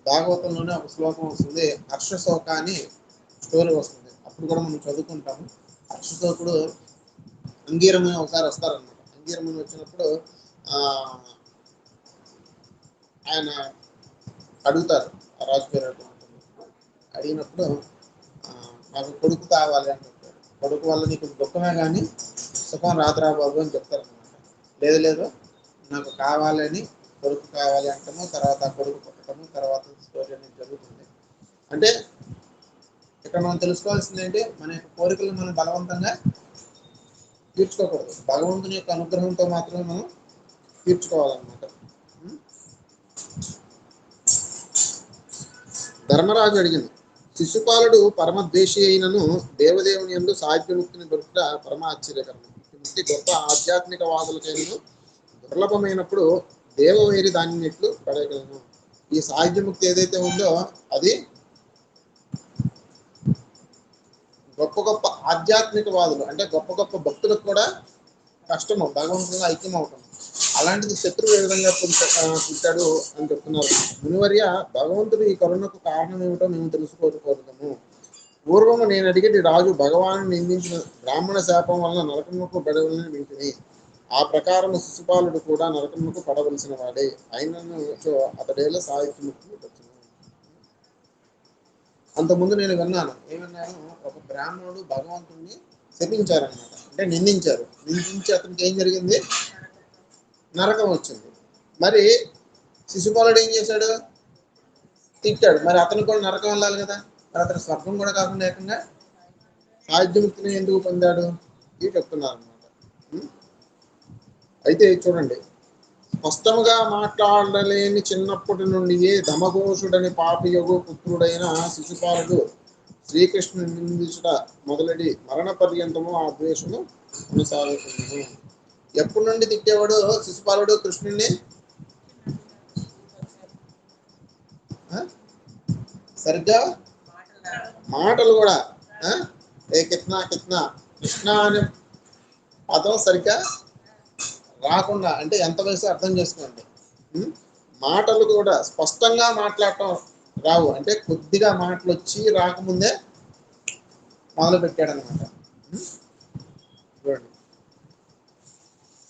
భాగవతంలోనే ఒక శ్లోకం వస్తుంది, హర్షశోక అని స్టోరీ వస్తుంది. అప్పుడు కూడా మనం చదువుకుంటాము. హర్షశోకుడు అంగీరముని ఒకసారి వస్తారనమాట. అంగీరముని వచ్చినప్పుడు ఆయన అడుగుతారు, ఆ రాజు పేరు అడిగినప్పుడు నాకు కొడుకు కావాలి అని చెప్తారు. కొడుకు వల్ల నీకు దుఃఖమే కానీ సుఖం రాదురా బాబు అని చెప్తారనమాట. లేదు నాకు కావాలని, కొడుకు కావాలి అంటాము, తర్వాత కొడుకు పుట్టడము, తర్వాత స్టోరీ అనేది జరుగుతుంది. అంటే ఇక్కడ మనం తెలుసుకోవాల్సింది ఏంటి? మన యొక్క కోరికలు మనం బలవంతంగా తీర్చుకోకూడదు. భగవంతుని యొక్క అనుగ్రహంతో మాత్రమే మనం తీర్చుకోవాలన్నమాట. ధర్మరాజు అడిగింది, శిశుపాలుడు పరమద్వేషి అయినను దేవదేవుని యందు సాహిత్యముక్తిని దొరుకుట పరమ ఆశ్చర్యకరం. ముక్తి గొప్ప ఆధ్యాత్మిక వాదులకైనను దుర్లభమైనప్పుడు దేవవేరి దానిని ఎట్లు పడగలను. ఈ సాహిత్యముక్తి ఏదైతే ఉందో అది గొప్ప ఆధ్యాత్మిక వాదులు అంటే గొప్ప భక్తులకు కూడా కష్టము భగవంతునిగా ఐక్యం అవటం. అలాంటిది శత్రువు ఏ విధంగా పుట్టాడు అని చెప్తున్నారు. మునివర్య, భగవంతుడు ఈ కరుణకు కారణం ఏమిటో మేము తెలుసుకోకపోతాము. పూర్వము నేను అడిగేది రాజు భగవాను నిందించిన బ్రాహ్మణ శాపం వలన నరకముకు పడవలని వింటిని. ఆ ప్రకారం శిశుపాలుడు కూడా నరకముకు పడవలసిన వాడే అయినను అతడేలా సాహిత్యముక్తి వచ్చింది. అంతకుముందు నేను విన్నాను, ఏమన్నాను, ఒక బ్రాహ్మణుడు భగవంతుడిని శపించారనమాట, అంటే నిందించారు. నిందించి అతనికి ఏం జరిగింది? నరకం వచ్చింది. మరి శిశుపాలుడు ఏం చేశాడు? తిట్టాడు. మరి అతను కూడా నరకం వెళ్ళాలి కదా, మరి అతను స్వర్గం కూడా కాకుండా ఏకంగా సాధ్యముక్తిని ఎందుకు పొందాడు? ఇది చెప్తున్నారు అనమాట. అయితే చూడండి, స్పష్టముగా మాట్లాడలేని చిన్నప్పటి నుండియే ధమఘోషుడని పాపియగు పుత్రుడైన శిశుపాలుడు శ్రీకృష్ణుని నిందించుట మొదలెడి మరణ పర్యంతము ఆ ద్వేషము కొనసాగుతుంది. ఎప్పటి నుండి తిట్టేవాడు శిశుపాలుడు కృష్ణుని? సరిగ్గా మాటలు కూడా ఏ కిత్నా కిత్నా కృష్ణ అనే పదం సరిగ్గా రాకుండా, అంటే ఎంత వయసు అర్థం చేసుకోండి. మాటలు కూడా స్పష్టంగా మాట్లాడటం రావు, అంటే కొద్దిగా మాటలు వచ్చి రాకముందే మొదలు పెట్టాడనమాట. చూడండి,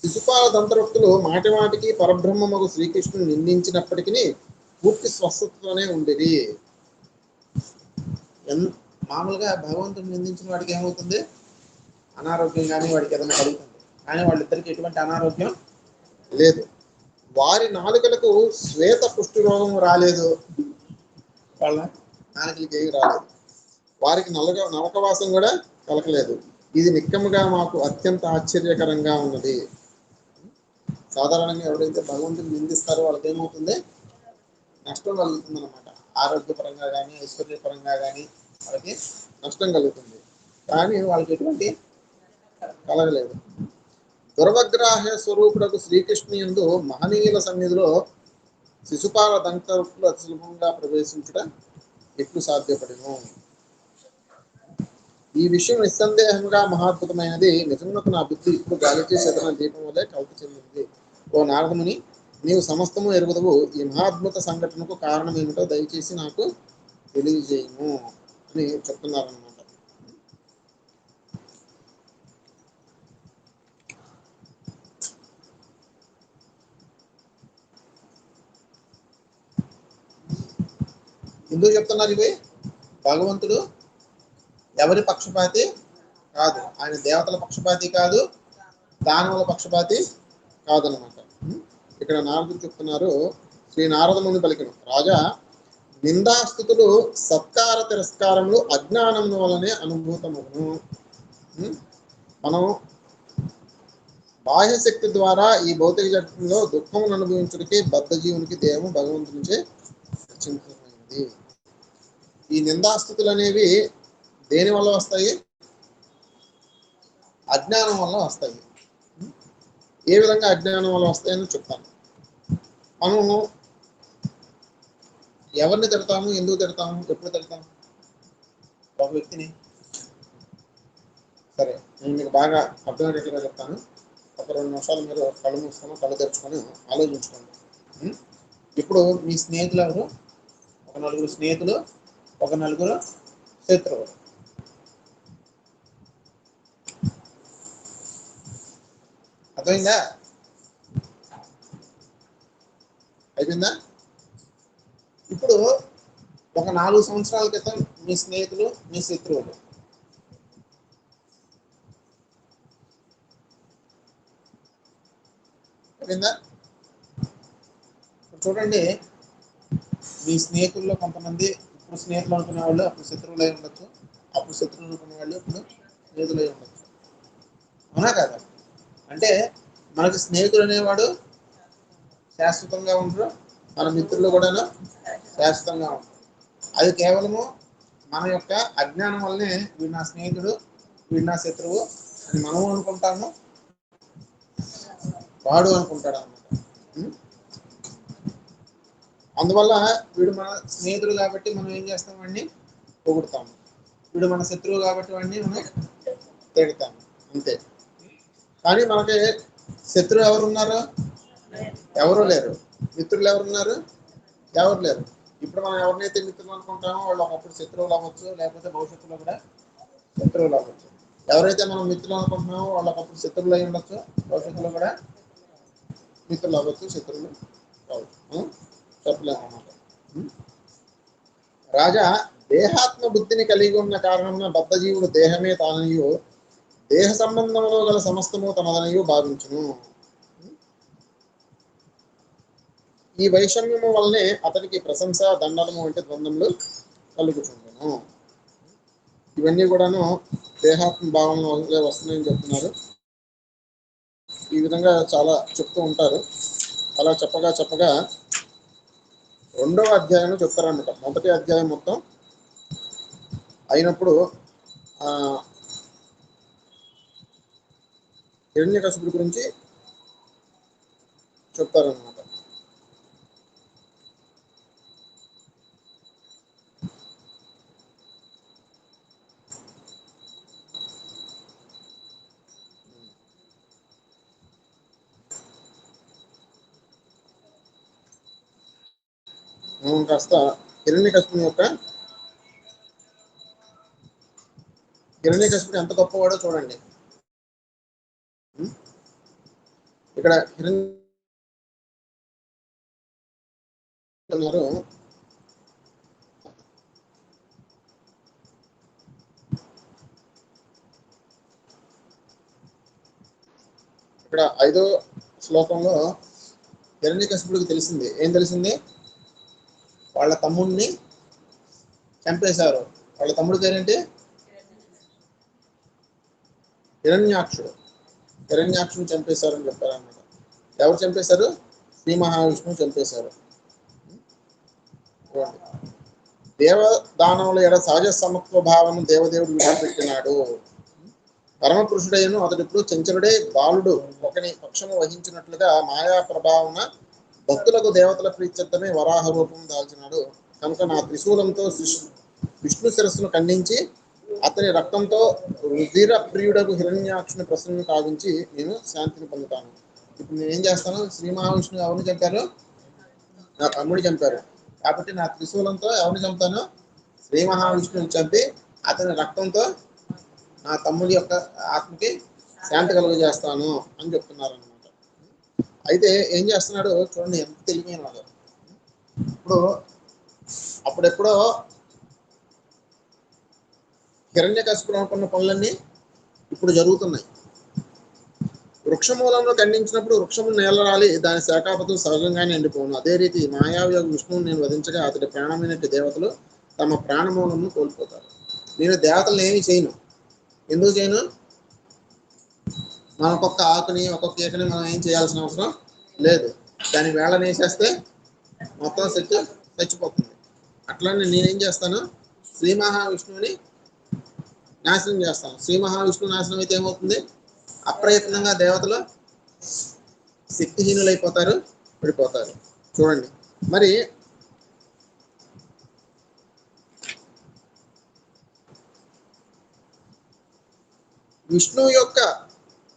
శిశుపాల దంతరక్తులు మాటి మాటికి పరబ్రహ్మముకు శ్రీకృష్ణుని నిందించినప్పటికీ పూర్తి స్వస్థతతోనే ఉండేది. మామూలుగా భగవంతుని నిందించిన వాడికి ఏమవుతుంది? అనారోగ్యం కానీ వాడికి ఏదైనా కలుగుతుంది. కానీ వాళ్ళిద్దరికి ఎటువంటి అనారోగ్యం లేదు. వారి నాలుకలకు శ్వేత పుష్టి రోగం రాలేదు, వాళ్ళ నాలుకలకి ఏమి రాలేదు. వారికి నరకవాసం కూడా కలగలేదు. ఇది నిక్కముగా మాకు అత్యంత ఆశ్చర్యకరంగా ఉన్నది. సాధారణంగా ఎవరైతే భగవంతుని నిందిస్తారో వాళ్ళకి ఏమవుతుంది? నష్టం కలుగుతుంది అనమాట. ఆరోగ్యపరంగా కానీ ఐశ్వర్యపరంగా కానీ వాళ్ళకి నష్టం కలుగుతుంది. కానీ వాళ్ళకి ఎటువంటి కలగలేదు. దుర్వగ్రాహ్య స్వరూపుడకు శ్రీకృష్ణు యందు మహనీయుల సన్నిధిలో శిశుపాల దంతరక్తులు అతిసులభంగా ప్రవేశించడం ఎట్లు సాధ్యపడను? ఈ విషయం నిస్సందేహంగా మహాద్భుతమైనది. నిజమునకు నా బుద్ధి ఇప్పుడు గాలిచే చెదన దీపం వల్లే కల్ప చెందింది. ఓ నారదముని, నీవు సమస్తము ఎరుగుదవు. ఈ మహాద్భుత సంఘటనకు కారణం ఏమిటో దయచేసి నాకు తెలియజేయము అని చెప్తున్నారన్నమాట. ఎందుకు చెప్తున్నారు ఇవి? భగవంతుడు ఎవరి పక్షపాతి కాదు, ఆయన దేవతల పక్షపాతి కాదు, దానవుల పక్షపాతి కాదనమాట. ఇక్కడ నారదుడు చెప్తున్నారు, శ్రీ నారదముని పలికిన రాజా, నిందాస్థుతులు సత్కార తిరస్కారములు అజ్ఞానము వలనే అనుభూతమును. మనం బాహ్యశక్తి ద్వారా ఈ భౌతిక జగత్తులో దుఃఖమును అనుభవించడానికి బద్ధ జీవునికి దేహము భగవంతునిచే రచింపబడింది. ఈ నిందాస్థుతులు అనేవి దేని వల్ల వస్తాయి? అజ్ఞానం వల్ల వస్తాయి. ఏ విధంగా అజ్ఞానం వల్ల వస్తాయని చెప్తాను. మనము ఎవరిని తిడతాము? ఎందుకు తిడతాము? ఎప్పుడు తిడతాము? ఒక వ్యక్తిని. సరే, నేను మీకు బాగా అర్థమయ్యేట్టుగా చెప్తాను. ఒక 2 నిమిషాలు మీరు కళ్ళు మూసుకొని కళ్ళు తెరుచుకొని ఆలోచించుకోండి. ఇప్పుడు మీ స్నేహితులు ఎవరు? ఒక 4 స్నేహితులు, ఒక 4 శత్రువులు. అర్థమైందా? అయిపోయిందా? ఇప్పుడు ఒక 4 సంవత్సరాల క్రితం మీ స్నేహితులు, మీ శత్రువులు. అయిపోయిందా? చూడండి, మీ స్నేహితుల్లో కొంతమంది ఇప్పుడు స్నేహితులు అనుకునే వాళ్ళు అప్పుడు శత్రువులు అయి ఉండొచ్చు, అప్పుడు శత్రువులు అనుకునే వాళ్ళు ఇప్పుడు స్నేహితులు అయి ఉండొచ్చు. అవునా కదా? అంటే మనకి స్నేహితుడు అనేవాడు శాశ్వతంగా ఉంటారు, మన మిత్రులు కూడా శాశ్వతంగా ఉంటారు. అది కేవలము మన యొక్క అజ్ఞానం వల్లనే వీడు నా స్నేహితుడు, వీడు నా శత్రువు అని మనం అనుకుంటాము, వాడు అనుకుంటాడు అన్నమాట. అందువల్ల వీడు మన స్నేహితుడు కాబట్టి మనం ఏం చేస్తాం? వాడిని పొగుడుతాము. వీడు మన శత్రువు కాబట్టి వాడిని మనం తిడతాము, అంతే. కానీ మనకి శత్రువు ఎవరున్నారు? ఎవరు లేరు. మిత్రులు ఎవరున్నారు? ఎవరు లేరు. ఇప్పుడు మనం ఎవరినైతే మిత్రులు అనుకుంటామో వాళ్ళు ఒకప్పుడు శత్రువులు అవ్వచ్చు, లేకపోతే భవిష్యత్తులో కూడా శత్రువులు అవ్వచ్చు. ఎవరైతే మనం మిత్రులు అనుకుంటున్నామో వాళ్ళు ఒకప్పుడు శత్రువులు అయి ఉండొచ్చు, భవిష్యత్తులో కూడా మిత్రులు అవ్వచ్చు, శత్రువులు కావచ్చు. చెప్పలేము అన్నమాట. రాజా, దేహాత్మ బుద్ధిని కలిగి ఉన్న కారణంగా బద్ధజీవుడు దేహమే తానయు దేహ సంబంధంలో గల సమస్తము తనదనయు భావించును. ఈ వైషమ్యము వల్లనే అతనికి ప్రశంస దండనము వంటి ద్వంద్వములు కలుగుచుండును. ఇవన్నీ కూడాను దేహాత్మ భావన వల్లే వస్తున్నాయని చెప్తున్నారు. ఈ విధంగా చాలా చెప్తూ ఉంటారు. అలా చెప్పగా రెండవ అధ్యాయం చెప్తారన్నమాట. మొదటి అధ్యాయం మొత్తం అయినప్పుడు హిరణ్యకశిపుడి గురించి చెప్తారన్నమాట. మనం కాస్త హిరణ్యకశిపుని ఎంత గొప్పవాడో చూడండి. ఇక్కడ ఇక్కడ 5వ శ్లోకంలో హిరణ్యకశిపుడికి తెలిసింది. ఏం తెలిసింది? వాళ్ళ తమ్ముడిని చంపేశారు. వాళ్ళ తమ్ముడి పేరేంటి? హిరణ్యాక్షుని చంపేశారని చెప్పారన్నమాట. ఎవరు చంపేశారు? శ్రీ మహావిష్ణువు చంపేశారు. దేవదానముల ఎడ సహజ సమత్వ భావన దేవదేవుడు విడిచిపెట్టినాడు. పరమపురుషుడైన అతడిప్పుడు చంచలుడే బాలుడు ఒకని పక్షము వహించినట్లుగా మాయా ప్రభావన భక్తులకు దేవతల ప్రీత్యర్థమే వరాహ రూపం దాల్చినాడు. కనుక నా త్రిశూలంతో విష్ణు శిరస్సును ఖండించి అతని రక్తంతో రుధిర ప్రియుడకు హిరణ్యాక్షుని ప్రసన్న కావించి నేను శాంతిని పొందుతాను. ఇప్పుడు నేను ఏం చేస్తాను? శ్రీ మహావిష్ణువు ఎవరిని చంపారు? నా తమ్ముడు చంపారు. కాబట్టి నా త్రిశూలంతో ఎవరిని చంపుతాను? శ్రీ మహావిష్ణువుని చంపి అతని రక్తంతో నా తమ్ముడి యొక్క ఆత్మకి శాంతి కలుగజేస్తాను అని చెప్తున్నారు అనమాట. అయితే ఏం చేస్తున్నాడు చూడండి, ఎంత తెలివైన వాడు. అప్పుడెప్పుడో హిరణ్యకశిపుడు అనుకున్న పనులన్నీ ఇప్పుడు జరుగుతున్నాయి. వృక్షమూలంలో ఖండించినప్పుడు వృక్షము నేలరాలి దాని శాఖాపతులు సహజంగానే ఎండిపోను. అదే రీతి మాయావి విష్ణువుని నేను వధించగా అతడి ప్రాణమైనట్టు దేవతలు తమ ప్రాణమూలను కోల్పోతారు. నేను దేవతలను ఏమి చేయను. ఎందుకు చేయను? మనం ఒక్కొక్క ఆకుని ఒక్కొక్క ఈకని మనం ఏం చేయాల్సిన అవసరం లేదు. దాని వేళను వేసేస్తే మొత్తం చచ్చిపోతుంది. అట్లానే నేనేం చేస్తాను? శ్రీ మహావిష్ణువుని నాశనం చేస్తాను. శ్రీ మహావిష్ణువు నాశనం అయితే ఏమవుతుంది? అప్రయత్నంగా దేవతలు శక్తిహీనులైపోతారు, పడిపోతారు. చూడండి మరి విష్ణువు యొక్క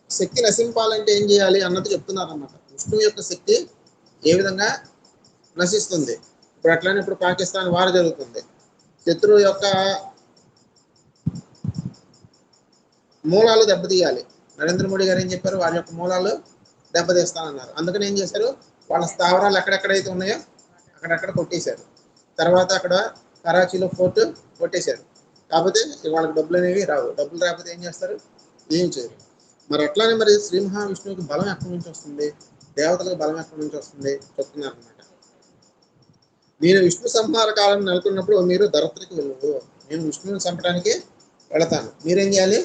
శక్తి నశింపాలంటే ఏం చేయాలి అన్నది చెప్తున్నారు అన్నమాట. విష్ణువు యొక్క శక్తి ఏ విధంగా నశిస్తుంది? ఇప్పుడు అట్లానే ఇప్పుడు పాకిస్తాన్ వార్ జరుగుతుంది. శత్రువు యొక్క మూలాలు దెబ్బతీయాలి. నరేంద్ర మోడీ గారు ఏం చెప్పారు? వారి యొక్క మూలాలు దెబ్బతీస్తానన్నారు. అందుకని ఏం చేశారు? వాళ్ళ స్థావరాలు ఎక్కడెక్కడైతే ఉన్నాయో అక్కడక్కడ కొట్టేశారు. తర్వాత అక్కడ కరాచీలో ఫోర్ట్ కొట్టేశారు. కాకపోతే వాళ్ళకి డబ్బులు అనేవి రావు. డబ్బులు రాకపోతే ఏం చేస్తారు? ఏం చేయరు. మరి అట్లానే మరి శ్రీ మహావిష్ణువుకి బలం ఎక్కడి నుంచి వస్తుంది? దేవతలకు బలం ఎక్కడి నుంచి వస్తుంది చెప్తున్నారు అనమాట. నేను విష్ణు సంహార కాలం నెలకొన్నప్పుడు మీరు ధరత్రికి వెళ్ళదు. నేను విష్ణువుని చంపడానికి వెళతాను. మీరేం చేయాలి?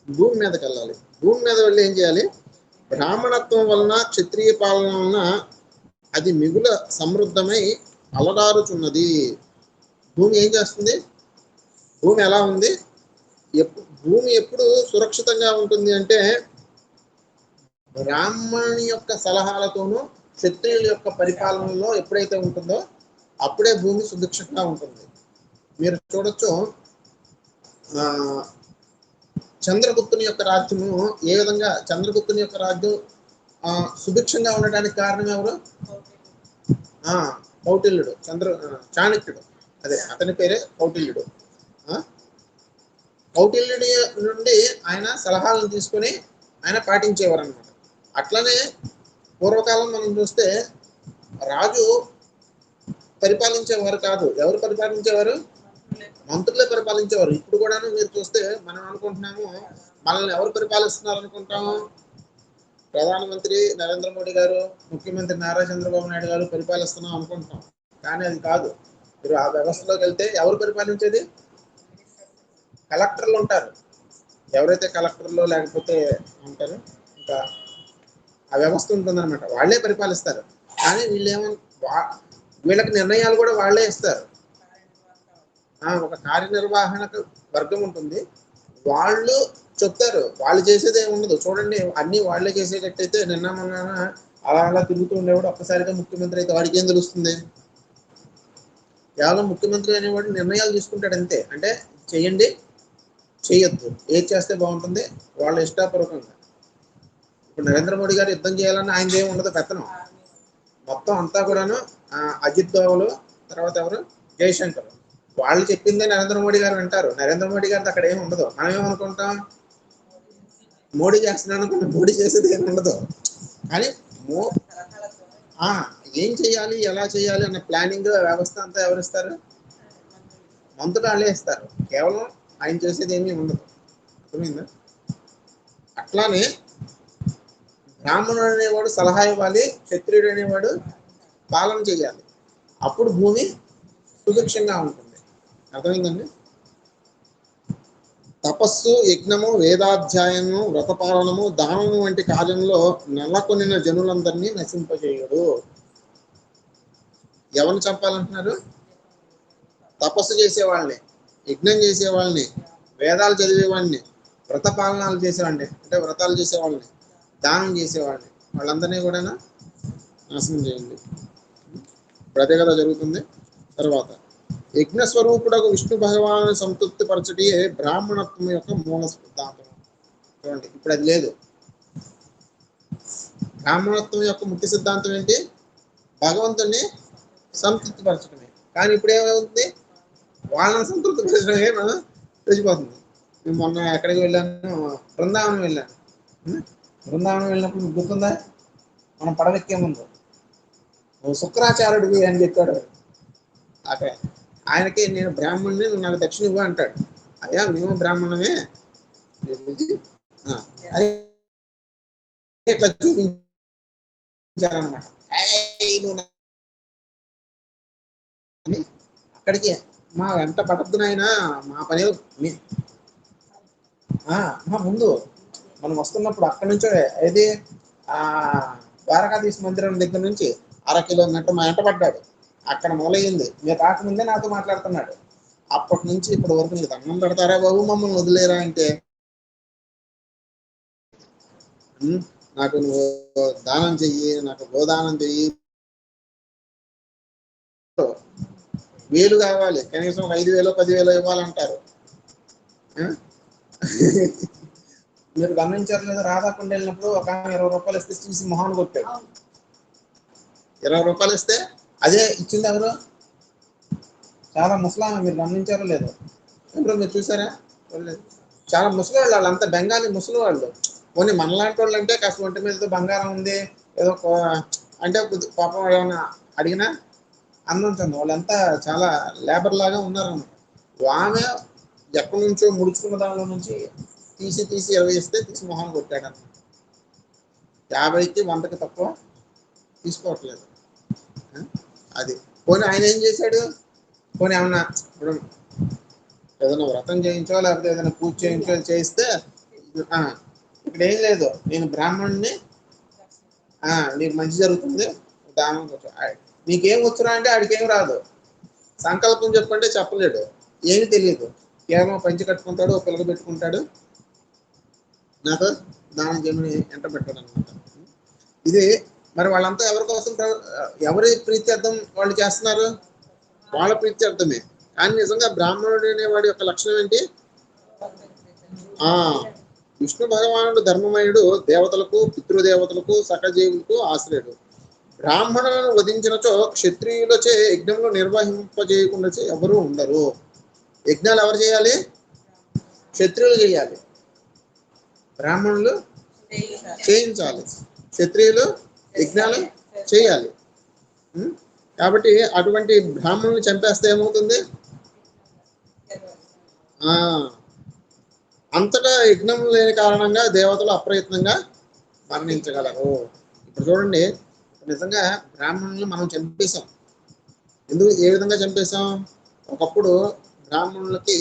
భూమి మీదకి వెళ్ళాలి. భూమి మీద వెళ్ళి ఏం చేయాలి? బ్రాహ్మణత్వం వలన క్షత్రియ పాలన వలన అది మిగుల సమృద్ధమై అలరారుచున్నది. భూమి ఏం చేస్తుంది? భూమి ఎలా ఉంది? భూమి ఎప్పుడు సురక్షితంగా ఉంటుంది అంటే బ్రాహ్మణుని యొక్క సలహాలతోనూ క్షత్రియుల యొక్క పరిపాలనలో ఎప్పుడైతే ఉంటుందో అప్పుడే భూమి సుభిక్షంగా ఉంటుంది. మీరు చూడొచ్చు, చంద్రగుప్తుని యొక్క రాజ్యము ఏ విధంగా, చంద్రగుప్తుని యొక్క రాజ్యం సుభిక్షంగా ఉండడానికి కారణం ఎవరు? కౌటిల్యుడు. చాణక్యుడు, అదే అతని పేరే కౌటిల్యుడు. కౌటిల్యుడి నుండి ఆయన సలహాలను తీసుకొని ఆయన పాటించేవారు అనమాట. అట్లనే పూర్వకాలం మనం చూస్తే రాజు పరిపాలించేవారు కాదు. ఎవరు పరిపాలించేవారు? మంత్రులే పరిపాలించేవారు. ఇప్పుడు కూడాను మీరు చూస్తే మనం అనుకుంటున్నాము మనల్ని ఎవరు పరిపాలిస్తున్నారు అనుకుంటాము? ప్రధానమంత్రి నరేంద్ర మోడీ గారు, ముఖ్యమంత్రి నారా చంద్రబాబు నాయుడు గారు పరిపాలిస్తున్నాం అనుకుంటున్నాం. కానీ అది కాదు. మీరు ఆ వ్యవస్థలోకి వెళ్తే ఎవరు పరిపాలించేది? కలెక్టర్లు ఉంటారు. ఎవరైతే కలెక్టర్లు లేకపోతే ఉంటారు, ఇంకా ఆ వ్యవస్థ ఉంటుందన్నమాట. వాళ్ళే పరిపాలిస్తారు. కానీ వీళ్ళకి నిర్ణయాలు కూడా వాళ్ళే ఇస్తారు. ఒక కార్యనిర్వహణకు వర్గం ఉంటుంది. వాళ్ళు చెప్తారు. వాళ్ళు చేసేది ఏమి ఉండదు. చూడండి, అన్ని వాళ్ళే చేసేటట్టయితే నిన్న మొన్న అలా అలా తిరుగుతూ ఉండేవాడు ఒక్కసారిగా ముఖ్యమంత్రి అయితే వాడికి ఏం తెలుస్తుంది? కేవలం ముఖ్యమంత్రి అనేవాడు నిర్ణయాలు తీసుకుంటాడు అంతే. అంటే చెయ్యండి, చెయ్యొద్దు, ఏది చేస్తే బాగుంటుంది వాళ్ళ ఇష్టాపూర్వకంగా. ఇప్పుడు నరేంద్ర మోడీ గారు యుద్ధం చేయాలని ఆయన ఏమి ఉండదు పెత్తనం. మొత్తం అంతా కూడాను అజిత్ దోవలు, తర్వాత ఎవరు, జయశంకర్, వాళ్ళు చెప్పిందే నరేంద్ర మోడీ గారు వింటారు. నరేంద్ర మోడీ గారితో అక్కడ ఏమి ఉండదు. మనం ఏమనుకుంటాం? మోడీ చేస్తున్నాను అనుకుంటే మోడీ చేసేది ఏమి ఉండదు. కానీ ఏం చేయాలి, ఎలా చేయాలి అన్న ప్లానింగ్ వ్యవస్థ అంతా ఎవరిస్తారు? మంత్రులు వాళ్ళే ఇస్తారు. కేవలం ఆయన చేసేది ఏమీ ఉండదు. అర్థమైందా? అట్లానే బ్రాహ్మణుడు అనేవాడు సలహా ఇవ్వాలి, క్షత్రియుడు అనేవాడు పాలన చేయాలి. అప్పుడు భూమి సుభిక్షంగా ఉంటుంది. అర్థమైందండి? తపస్సు, యజ్ఞము, వేదాధ్యాయము, వ్రతపాలనము, దానము వంటి కార్యంలో నెలకొనిన జనులందరినీ నశింపజేయడు. ఎవరిని చంపాలంటున్నారు? తపస్సు చేసేవాళ్ళని, యజ్ఞం చేసేవాళ్ళని, వేదాలు చదివేవాడిని, వ్రతపాలనాలు చేసేవాడిని, అంటే వ్రతాలు చేసేవాళ్ళని, దానం చేసేవాడిని, వాళ్ళందరినీ కూడా నాశనం చేయండి. ఇప్పుడు అదే కదా జరుగుతుంది. తర్వాత యజ్ఞస్వరూపుడకు విష్ణు భగవాను సంతృప్తి పరచడియే బ్రాహ్మణత్వం యొక్క మూల సిద్ధాంతం. చూడండి, ఇప్పుడు అది లేదు. బ్రాహ్మణత్వం యొక్క ముఖ్య సిద్ధాంతం ఏంటి? భగవంతుని సంతృప్తి పరచడమే. కానీ ఇప్పుడు ఏమవుతుంది? వాళ్ళని సంతృప్తి పరచడమే మనం తెలిసిపోతుంది. నేను మొన్న ఎక్కడికి వెళ్ళాను? బృందావనం వెళ్ళాను. బృందావనం వెళ్ళినప్పుడు గుర్తుందా? మనం పడవెక్కే ముందు శుక్రాచార్యుడివి అని చెప్పాడు. అక్కడ ఆయనకి నేను బ్రాహ్మణుని, నువ్వు నాకు దక్షిణ ఇవ్వు అంటాడు. అయ్యా మేము బ్రాహ్మణమే అది ఇట్లా చూపించారనమాట. అక్కడికి మా వెంట పడద్దునైనా మా పని ముందు మనం వస్తున్నప్పుడు అక్కడి నుంచో ఏది ద్వారకాధీశ మందిరం దగ్గర నుంచి 1/2 కిలోమీటర్ మా వెంట పడ్డాడు. అక్కడ మొదలయ్యింది. మీరు రాకముందే నాతో మాట్లాడుతున్నాడు. అప్పటి నుంచి ఇప్పటి వరకు మీకు దండం పెడతారా బాబు, మమ్మల్ని వదిలేరా అంటే, నాకు నువ్వు దానం చెయ్యి, నాకు గోదానం చెయ్యి, వేలు కావాలి, కనీసం 5,000 10,000 ఇవ్వాలంటారు. మీరు గమనించారు లేదా? రాధాకుండా వెళ్ళినప్పుడు ఒక 20 రూపాయలు ఇస్తే చూసి మొహాన్ని కొట్టాడు. 20 రూపాయలు ఇస్తే అదే ఇచ్చింది ఎవరు? చాలా ముసలామె. మీరు గమనించారో లేదో? ఎవరో మీరు చూసారా? చాలా ముసలి వాళ్ళు, వాళ్ళంతా బెంగాలీ ముసలి వాళ్ళు. పోనీ మనలాంటి వాళ్ళు అంటే కాస్త ఒంటి మీద బంగారం ఉంది ఏదో అంటే పాపం ఏమైనా అడిగినా అందించండి. వాళ్ళంతా చాలా లేబర్ లాగా ఉన్నారు. ఆమె ఎక్కడి నుంచో ముడుచుకున్న దానిలో నుంచి తీసి 20 ఇస్తే తీసి మొహం కొట్టాడు అన్నమాట. 50కి 100కి తక్కువ తీసుకోవట్లేదు. అది పోనీ ఆయన ఏం చేశాడు? పోనీ ఏమన్నా ఇప్పుడు ఏదైనా వ్రతం చేయించో లేకపోతే ఏదైనా పూజ చేయించో చేయిస్తే ఇక్కడ ఏం లేదు, నేను బ్రాహ్మణుని, నీకు మంచి జరుగుతుంది, దానం నీకేం వచ్చురా అంటే ఆడికేం రాదు. సంకల్పం చెప్పంటే చెప్పలేడు, ఏమి తెలియదు. కేవలం పంచి కట్టుకుంటాడు, ఒక పిల్లలు పెట్టుకుంటాడు, నాకు దానం చేయమని ఎంట పెట్టాడు అనమాట. ఇది మరి వాళ్ళంతా ఎవరి కోసం, ఎవరి ప్రీత్యర్థం వాళ్ళు చేస్తున్నారు? వాళ్ళ ప్రీత్యర్థమే. కానీ నిజంగా బ్రాహ్మణుడు అనేవాడి యొక్క లక్షణం ఏంటి? విష్ణు భగవానుడు ధర్మమయుడు, దేవతలకు, పితృదేవతలకు, సకజీవులకు ఆశ్రయుడు. బ్రాహ్మణులను వధించినచో క్షత్రియులచే యజ్ఞంలో నిర్వహింపజేయకుండా ఎవరు ఉండరు. యజ్ఞాలు ఎవరు చేయాలి? క్షత్రియులు చేయాలి. బ్రాహ్మణులు చేయించాలి, క్షత్రియులు యజ్ఞాలు చేయాలి. కాబట్టి అటువంటి బ్రాహ్మణులు చంపేస్తే ఏమవుతుంది? అంతటా యజ్ఞం లేని కారణంగా దేవతలు అప్రయత్నంగా మరణించగలరు. ఇప్పుడు చూడండి, నిజంగా బ్రాహ్మణులు మనం చంపేశాం. ఎందుకు, ఏ విధంగా చంపేశాం? ఒకప్పుడు బ్రాహ్మణులకి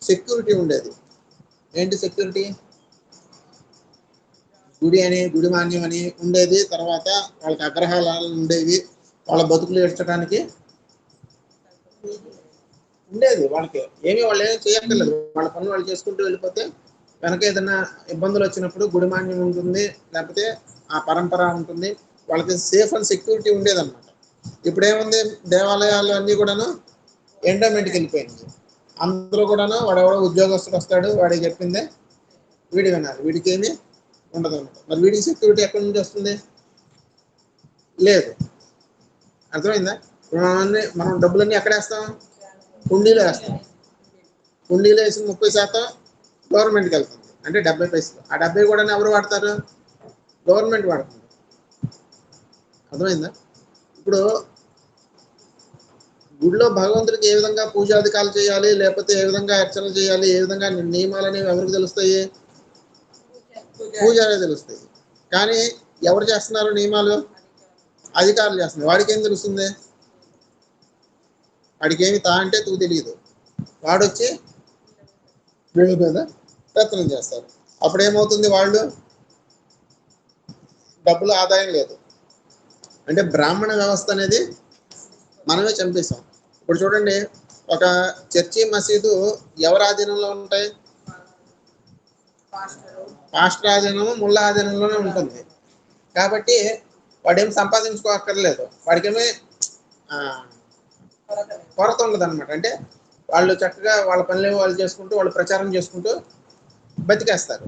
సెక్యూరిటీ ఉండేది. ఏంటి సెక్యూరిటీ? గుడి అని, గుడి మాన్యం అని ఉండేది. తర్వాత వాళ్ళకి అగ్రహారాలు ఉండేవి. వాళ్ళ బతుకులు ఏడ్చడానికి ఉండేది. వాళ్ళకి వాళ్ళు ఏం చేయక్కర్లేదు. వాళ్ళ పనులు వాళ్ళు చేసుకుంటూ వెళ్ళిపోతే వెనక ఏదైనా ఇబ్బందులు వచ్చినప్పుడు గుడి మాన్యం ఉంటుంది, లేకపోతే ఆ పరంపర ఉంటుంది. వాళ్ళకి సేఫ్ అండ్ సెక్యూరిటీ ఉండేదన్నమాట. ఇప్పుడు ఏముంది, దేవాలయాలు అన్నీ కూడాను ఎండోమెంట్కి వెళ్ళిపోయింది. అందరూ కూడాను వాడెవడో ఉద్యోగస్తుడు వస్తాడు, వాడికి చెప్పిందే వీడి వినాలి, వీడికి ఏమి ఉండదు అనమాట. మరి వీడికి సెక్యూరిటీ ఎక్కడి నుంచి వస్తుంది? లేదు. అర్థమైందా? మనం డబ్బులన్నీ ఎక్కడ వేస్తాం? హుండీలో వేస్తాం. హుండీలో వేసి 30% గవర్నమెంట్కి వెళ్తుంది, అంటే 70 పైసలు. ఆ 70 కూడా ఎవరు వాడతారు? గవర్నమెంట్ వాడుతుంది. అర్థమైందా? ఇప్పుడు గుడిలో భగవంతుడికి ఏ విధంగా పూజాధికాలు చేయాలి, లేకపోతే ఏ విధంగా అర్చనలు చేయాలి, ఏ విధంగా నియమాలు అనేవి ఎవరికి తెలుస్తాయి? పూజారే తెలుస్తాయి. కానీ ఎవరు చేస్తున్నారు నియమాలు? అధికారులు చేస్తున్నారు. వాడికి ఏం తెలుస్తుంది? వాడికి ఏమి తా అంటే తూ తెలియదు. వాడొచ్చి వీళ్ళ మీద పెత్తనం చేస్తారు. అప్పుడు ఏమవుతుంది? వాళ్ళు డబ్బులు ఆదాయం లేదు. అంటే బ్రాహ్మణ వ్యవస్థ అనేది మనమే చంపేశాం. ఇప్పుడు చూడండి, ఒక చర్చి మసీదు ఎవరి ఆధీనంలో ఉంటాయి? పాస్టర్ ఆధీనము, ముళ్ళ ఆధీనంలోనే ఉంటుంది. కాబట్టి వాడేం సంపాదించుకోక్కర్లేదు. వాడికేమీ కొరత ఉండదు అనమాట. అంటే వాళ్ళు చక్కగా వాళ్ళ పనులు వాళ్ళు చేసుకుంటూ, వాళ్ళు ప్రచారం చేసుకుంటూ బతికేస్తారు.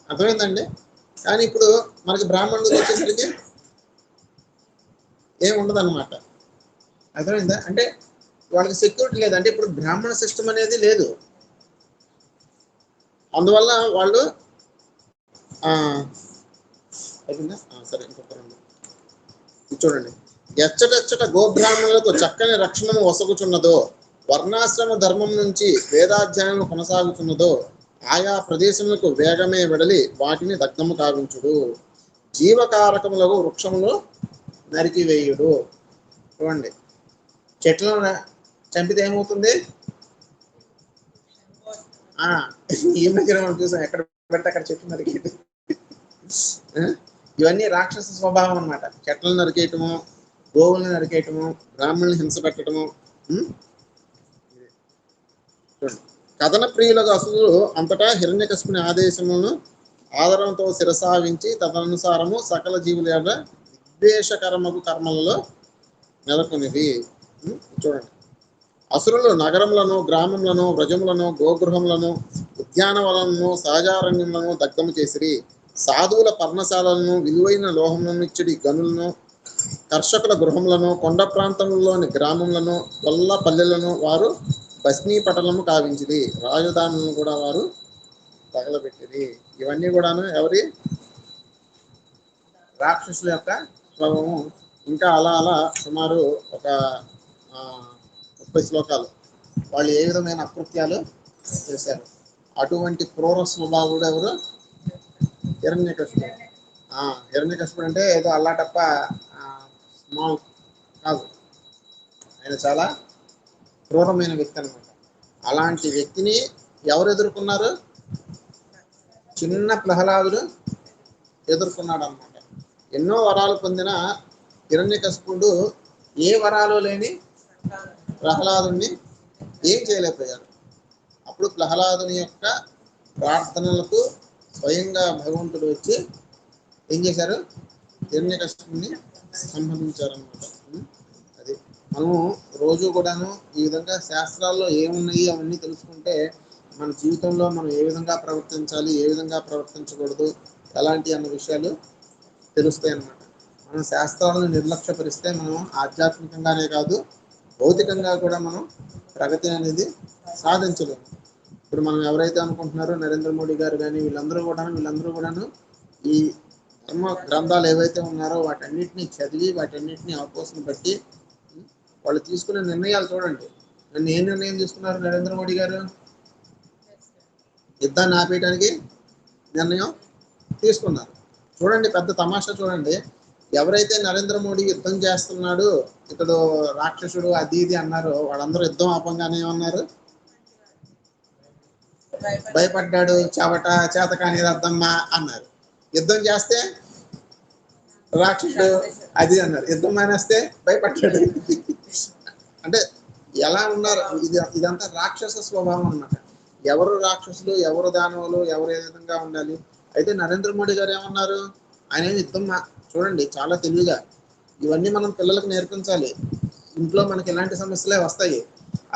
అర్థమైందండి? కానీ ఇప్పుడు మనకి బ్రాహ్మణులకు వచ్చేసరికి ఏం ఉండదు అనమాట. అర్థమైందా? అంటే వాళ్ళకి సెక్యూరిటీ లేదు. అంటే ఇప్పుడు బ్రాహ్మణ సిస్టమ్ అనేది లేదు. అందువల్ల వాళ్ళు అయిపోయిందా? సరే, ఇంకొక చూడండి. ఎచ్చటెచ్చట గోబ్రాహ్మణులకు చక్కని రక్షణను వసగుచున్నదో, వర్ణాశ్రమ ధర్మం నుంచి వేదాధ్యాయం కొనసాగుతున్నదో, ఆయా ప్రదేశములకు వేగమే వెడలి వాటిని దగ్ధము కావించుడు, జీవకారకములకు వృక్షములు నరికివేయుడు. చూడండి, చెట్లను చంపితే ఏమవుతుంది? ఈ మధ్యన మనం చూసాం, ఎక్కడ పెడితే అక్కడ చెట్లు నరికేయడం. ఇవన్నీ రాక్షస స్వభావం అన్నమాట. చెట్లను నరికేయటము, గోవులను నరికేయటము, బ్రాహ్మణులను హింస పెట్టడము. కథన ప్రియులకు అసలు అంతటా హిరణ్యకశిపుని ఆదేశములను ఆదరణతో శిరసావించి తదనుసారము సకల జీవుల విద్వేషకరమగు కర్మలలో నెలకొనిది. చూడండి, అసురులు నగరములను, గ్రామములను, వ్రజములను, గోగృహములను, ఉద్యానవనములను, సహజారణ్యములను దగ్ధము చేసిరి. సాధువుల పర్ణశాలలను, విలువైన లోహములను ఇచ్చడి గనులను, కర్షకుల గృహములను, కొండ ప్రాంతములలోని గ్రామములను, వల్ల పల్లెలను వారు భస్మీపటలము కావించిది. రాజధానులను కూడా వారు తగలబెట్టిది. ఇవన్నీ కూడాను ఎవరి? రాక్షసుల యొక్క స్వభావము. ఇంకా అలా అలా సుమారు ఒక 30 శ్లోకాలు వాళ్ళు ఏ విధమైన అకృత్యాలు చేశారు. అటువంటి క్రూర స్వభావుడు ఎవరు? హిరణ్యకశిపుడు. హిరణ్యకశిపుడు అంటే ఏదో అల్లాటప్ప స్మాల్ కాదు, ఆయన చాలా క్రూరమైన వ్యక్తి అనమాట. అలాంటి వ్యక్తిని ఎవరు ఎదుర్కొన్నారు? చిన్న ప్రహ్లాదుడు ఎదుర్కొన్నాడు అనమాట. ఎన్నో వరాలు పొందిన హిరణ్యకశిపుడు ఏ వరాలు లేని ప్రహ్లాదుని ఏం చేయలేకపోయాడు. అప్పుడు ప్రహ్లాదుని యొక్క ప్రార్థనలకు స్వయంగా భగవంతుడు వచ్చి ఏం చేశారు? హిరణ్యకశిపుని సంహరించారనమాట. అది మనము రోజు కూడాను ఈ విధంగా శాస్త్రాల్లో ఏమున్నాయి అవన్నీ తెలుసుకుంటే మన జీవితంలో మనం ఏ విధంగా ప్రవర్తించాలి, ఏ విధంగా ప్రవర్తించకూడదు, ఎలాంటి అన్న విషయాలు తెలుస్తాయి అన్నమాట. మనం శాస్త్రాలను నిర్లక్ష్యపరిస్తే మనం ఆధ్యాత్మికంగానే కాదు, భౌతికంగా కూడా మనం ప్రగతి అనేది సాధించలేము. ఇప్పుడు మనం ఎవరైతే అనుకుంటున్నారో నరేంద్ర మోడీ గారు కానీ వీళ్ళందరూ కూడాను ఈ ధర్మ గ్రంథాలు ఏవైతే ఉన్నారో వాటన్నిటిని చదివి వాటన్నిటిని అవపోసన బట్టి వాళ్ళు తీసుకునే నిర్ణయాలు చూడండి. నన్ను ఏ నిర్ణయం తీసుకున్నారు నరేంద్ర మోడీ గారు? యుద్ధాన్ని ఆపేయడానికి నిర్ణయం తీసుకున్నారు. చూడండి పెద్ద తమాషా చూడండి. ఎవరైతే నరేంద్ర మోడీ యుద్ధం చేస్తున్నాడు, ఇతడు రాక్షసుడు అది ఇది అన్నారు, వాళ్ళందరూ యుద్ధం ఆపంగానే ఏమన్నారు? భయపడ్డాడు, చవట, చేతకాని రద్దమ్మ అన్నారు. యుద్ధం చేస్తే రాక్షసుడు అది అన్నారు. యుద్ధం మానేస్తే భయపడ్డాడు. అంటే ఎలా ఉన్నారు? ఇదంతా రాక్షస స్వభావం అన్నమాట. ఎవరు రాక్షసులు, ఎవరు దానవులు, ఎవరు ఏ విధంగా ఉండాలి? అయితే నరేంద్ర మోడీ గారు ఏమన్నారు? ఆయన యుద్ధం చూడండి చాలా తెలివిగా ఇవన్నీ మనం పిల్లలకు నేర్పించాలి. ఇంట్లో మనకి ఎలాంటి సమస్యలే వస్తాయి.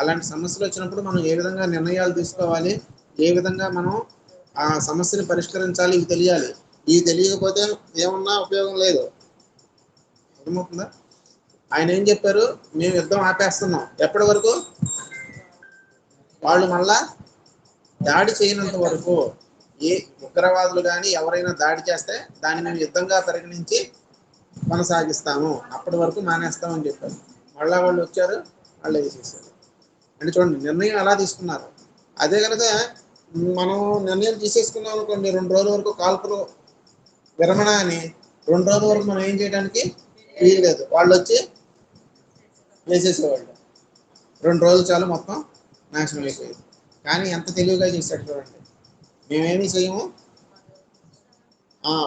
అలాంటి సమస్యలు వచ్చినప్పుడు మనం ఏ విధంగా నిర్ణయాలు తీసుకోవాలి, ఏ విధంగా మనం ఆ సమస్యని పరిష్కరించాలి, ఇవి తెలియాలి. ఇవి తెలియకపోతే ఏమన్నా ఉపయోగం లేదు. అర్థమవుతుందా? ఆయన ఏం చెప్పారు? మేము యుద్ధం ఆపేస్తున్నాం. ఎప్పటి వరకు? వాళ్ళు మళ్ళా దాడి చేయనంత వరకు. ఏ ఉగ్రవాదులు కానీ ఎవరైనా దాడి చేస్తే దాన్ని మేము యుద్ధంగా పరిగణించి కొనసాగిస్తాము, అప్పటి వరకు మానేస్తామని చెప్పారు. మళ్ళా వాళ్ళు వచ్చారు, వాళ్ళు వేసేసారు. అంటే చూడండి నిర్ణయం ఎలా తీసుకున్నారు. అదే కనుక మనం నిర్ణయం తీసేసుకున్నాం అనుకోండి, 2 రోజుల వరకు కాల్పులు విరమణ అని, 2 రోజుల వరకు మనం ఏం చేయడానికి వీలు లేదు. వాళ్ళు వచ్చి వేసేసేవాళ్ళు. 2 రోజులు చాలు మొత్తం నాశనం అయిపోయింది. కానీ ఎంత తెలివిగా చేశాడు చూడండి. మేమేమీ చేయము,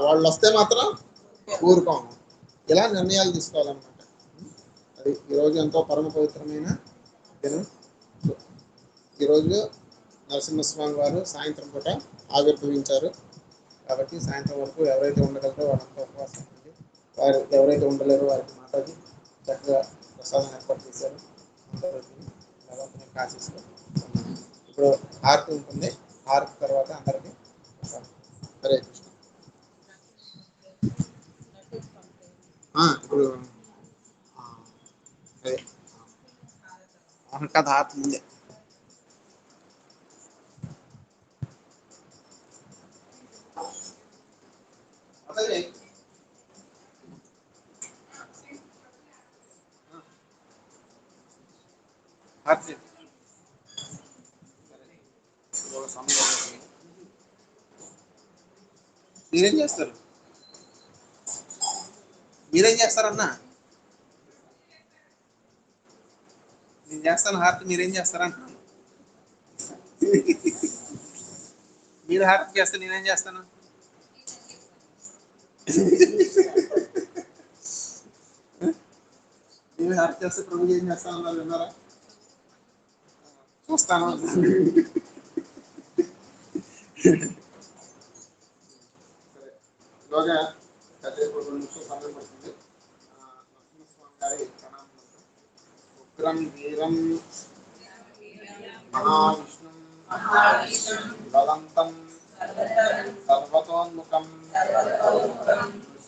వాళ్ళు వస్తే మాత్రం ఊరుకోము. ఇలా నిర్ణయాలు తీసుకోవాలన్నమాట. అది ఈరోజు ఎంతో పరమ పవిత్రమైన దినం. ఈరోజు నరసింహస్వామి వారు సాయంత్రం పూట ఆవిర్భవించారు. కాబట్టి సాయంత్రం వరకు ఎవరైతే ఉండగలరో వాళ్ళంతా ఉపవాసం ఉంది. వారు ఎవరైతే ఉండలేరో వారికి మాతాజీ చక్కగా ప్రసాదం ఏర్పాటు చేశారు. అందరూ భగవంతుని ఆశీస్సులు. ఇప్పుడు హారతి ఉంటుంది. హారతి తర్వాత అందరికీ హరే కృష్ణ. ఇప్పుడు అదే కథ హారతి ముందే. మీరేం చేస్తారు? మీరేం చేస్తారన్నా? నేను చేస్తాను హారతి, మీరేం చేస్తారంటున్నాను. మీరు హారతి చేస్తే నేనేం చేస్తాను? మీరు హారతి చేస్తే ప్రభు ఏం చేస్తాను విన్నారా? చూస్తాను. ఇలాగా కాసేపు 2 నిమిషాలు సమయం పడుతుంది. నరసింహస్వామి గారి ప్రణామం. ఉగ్రం వీరం మహావిష్ణుం బలంతం సర్వతోన్ముఖం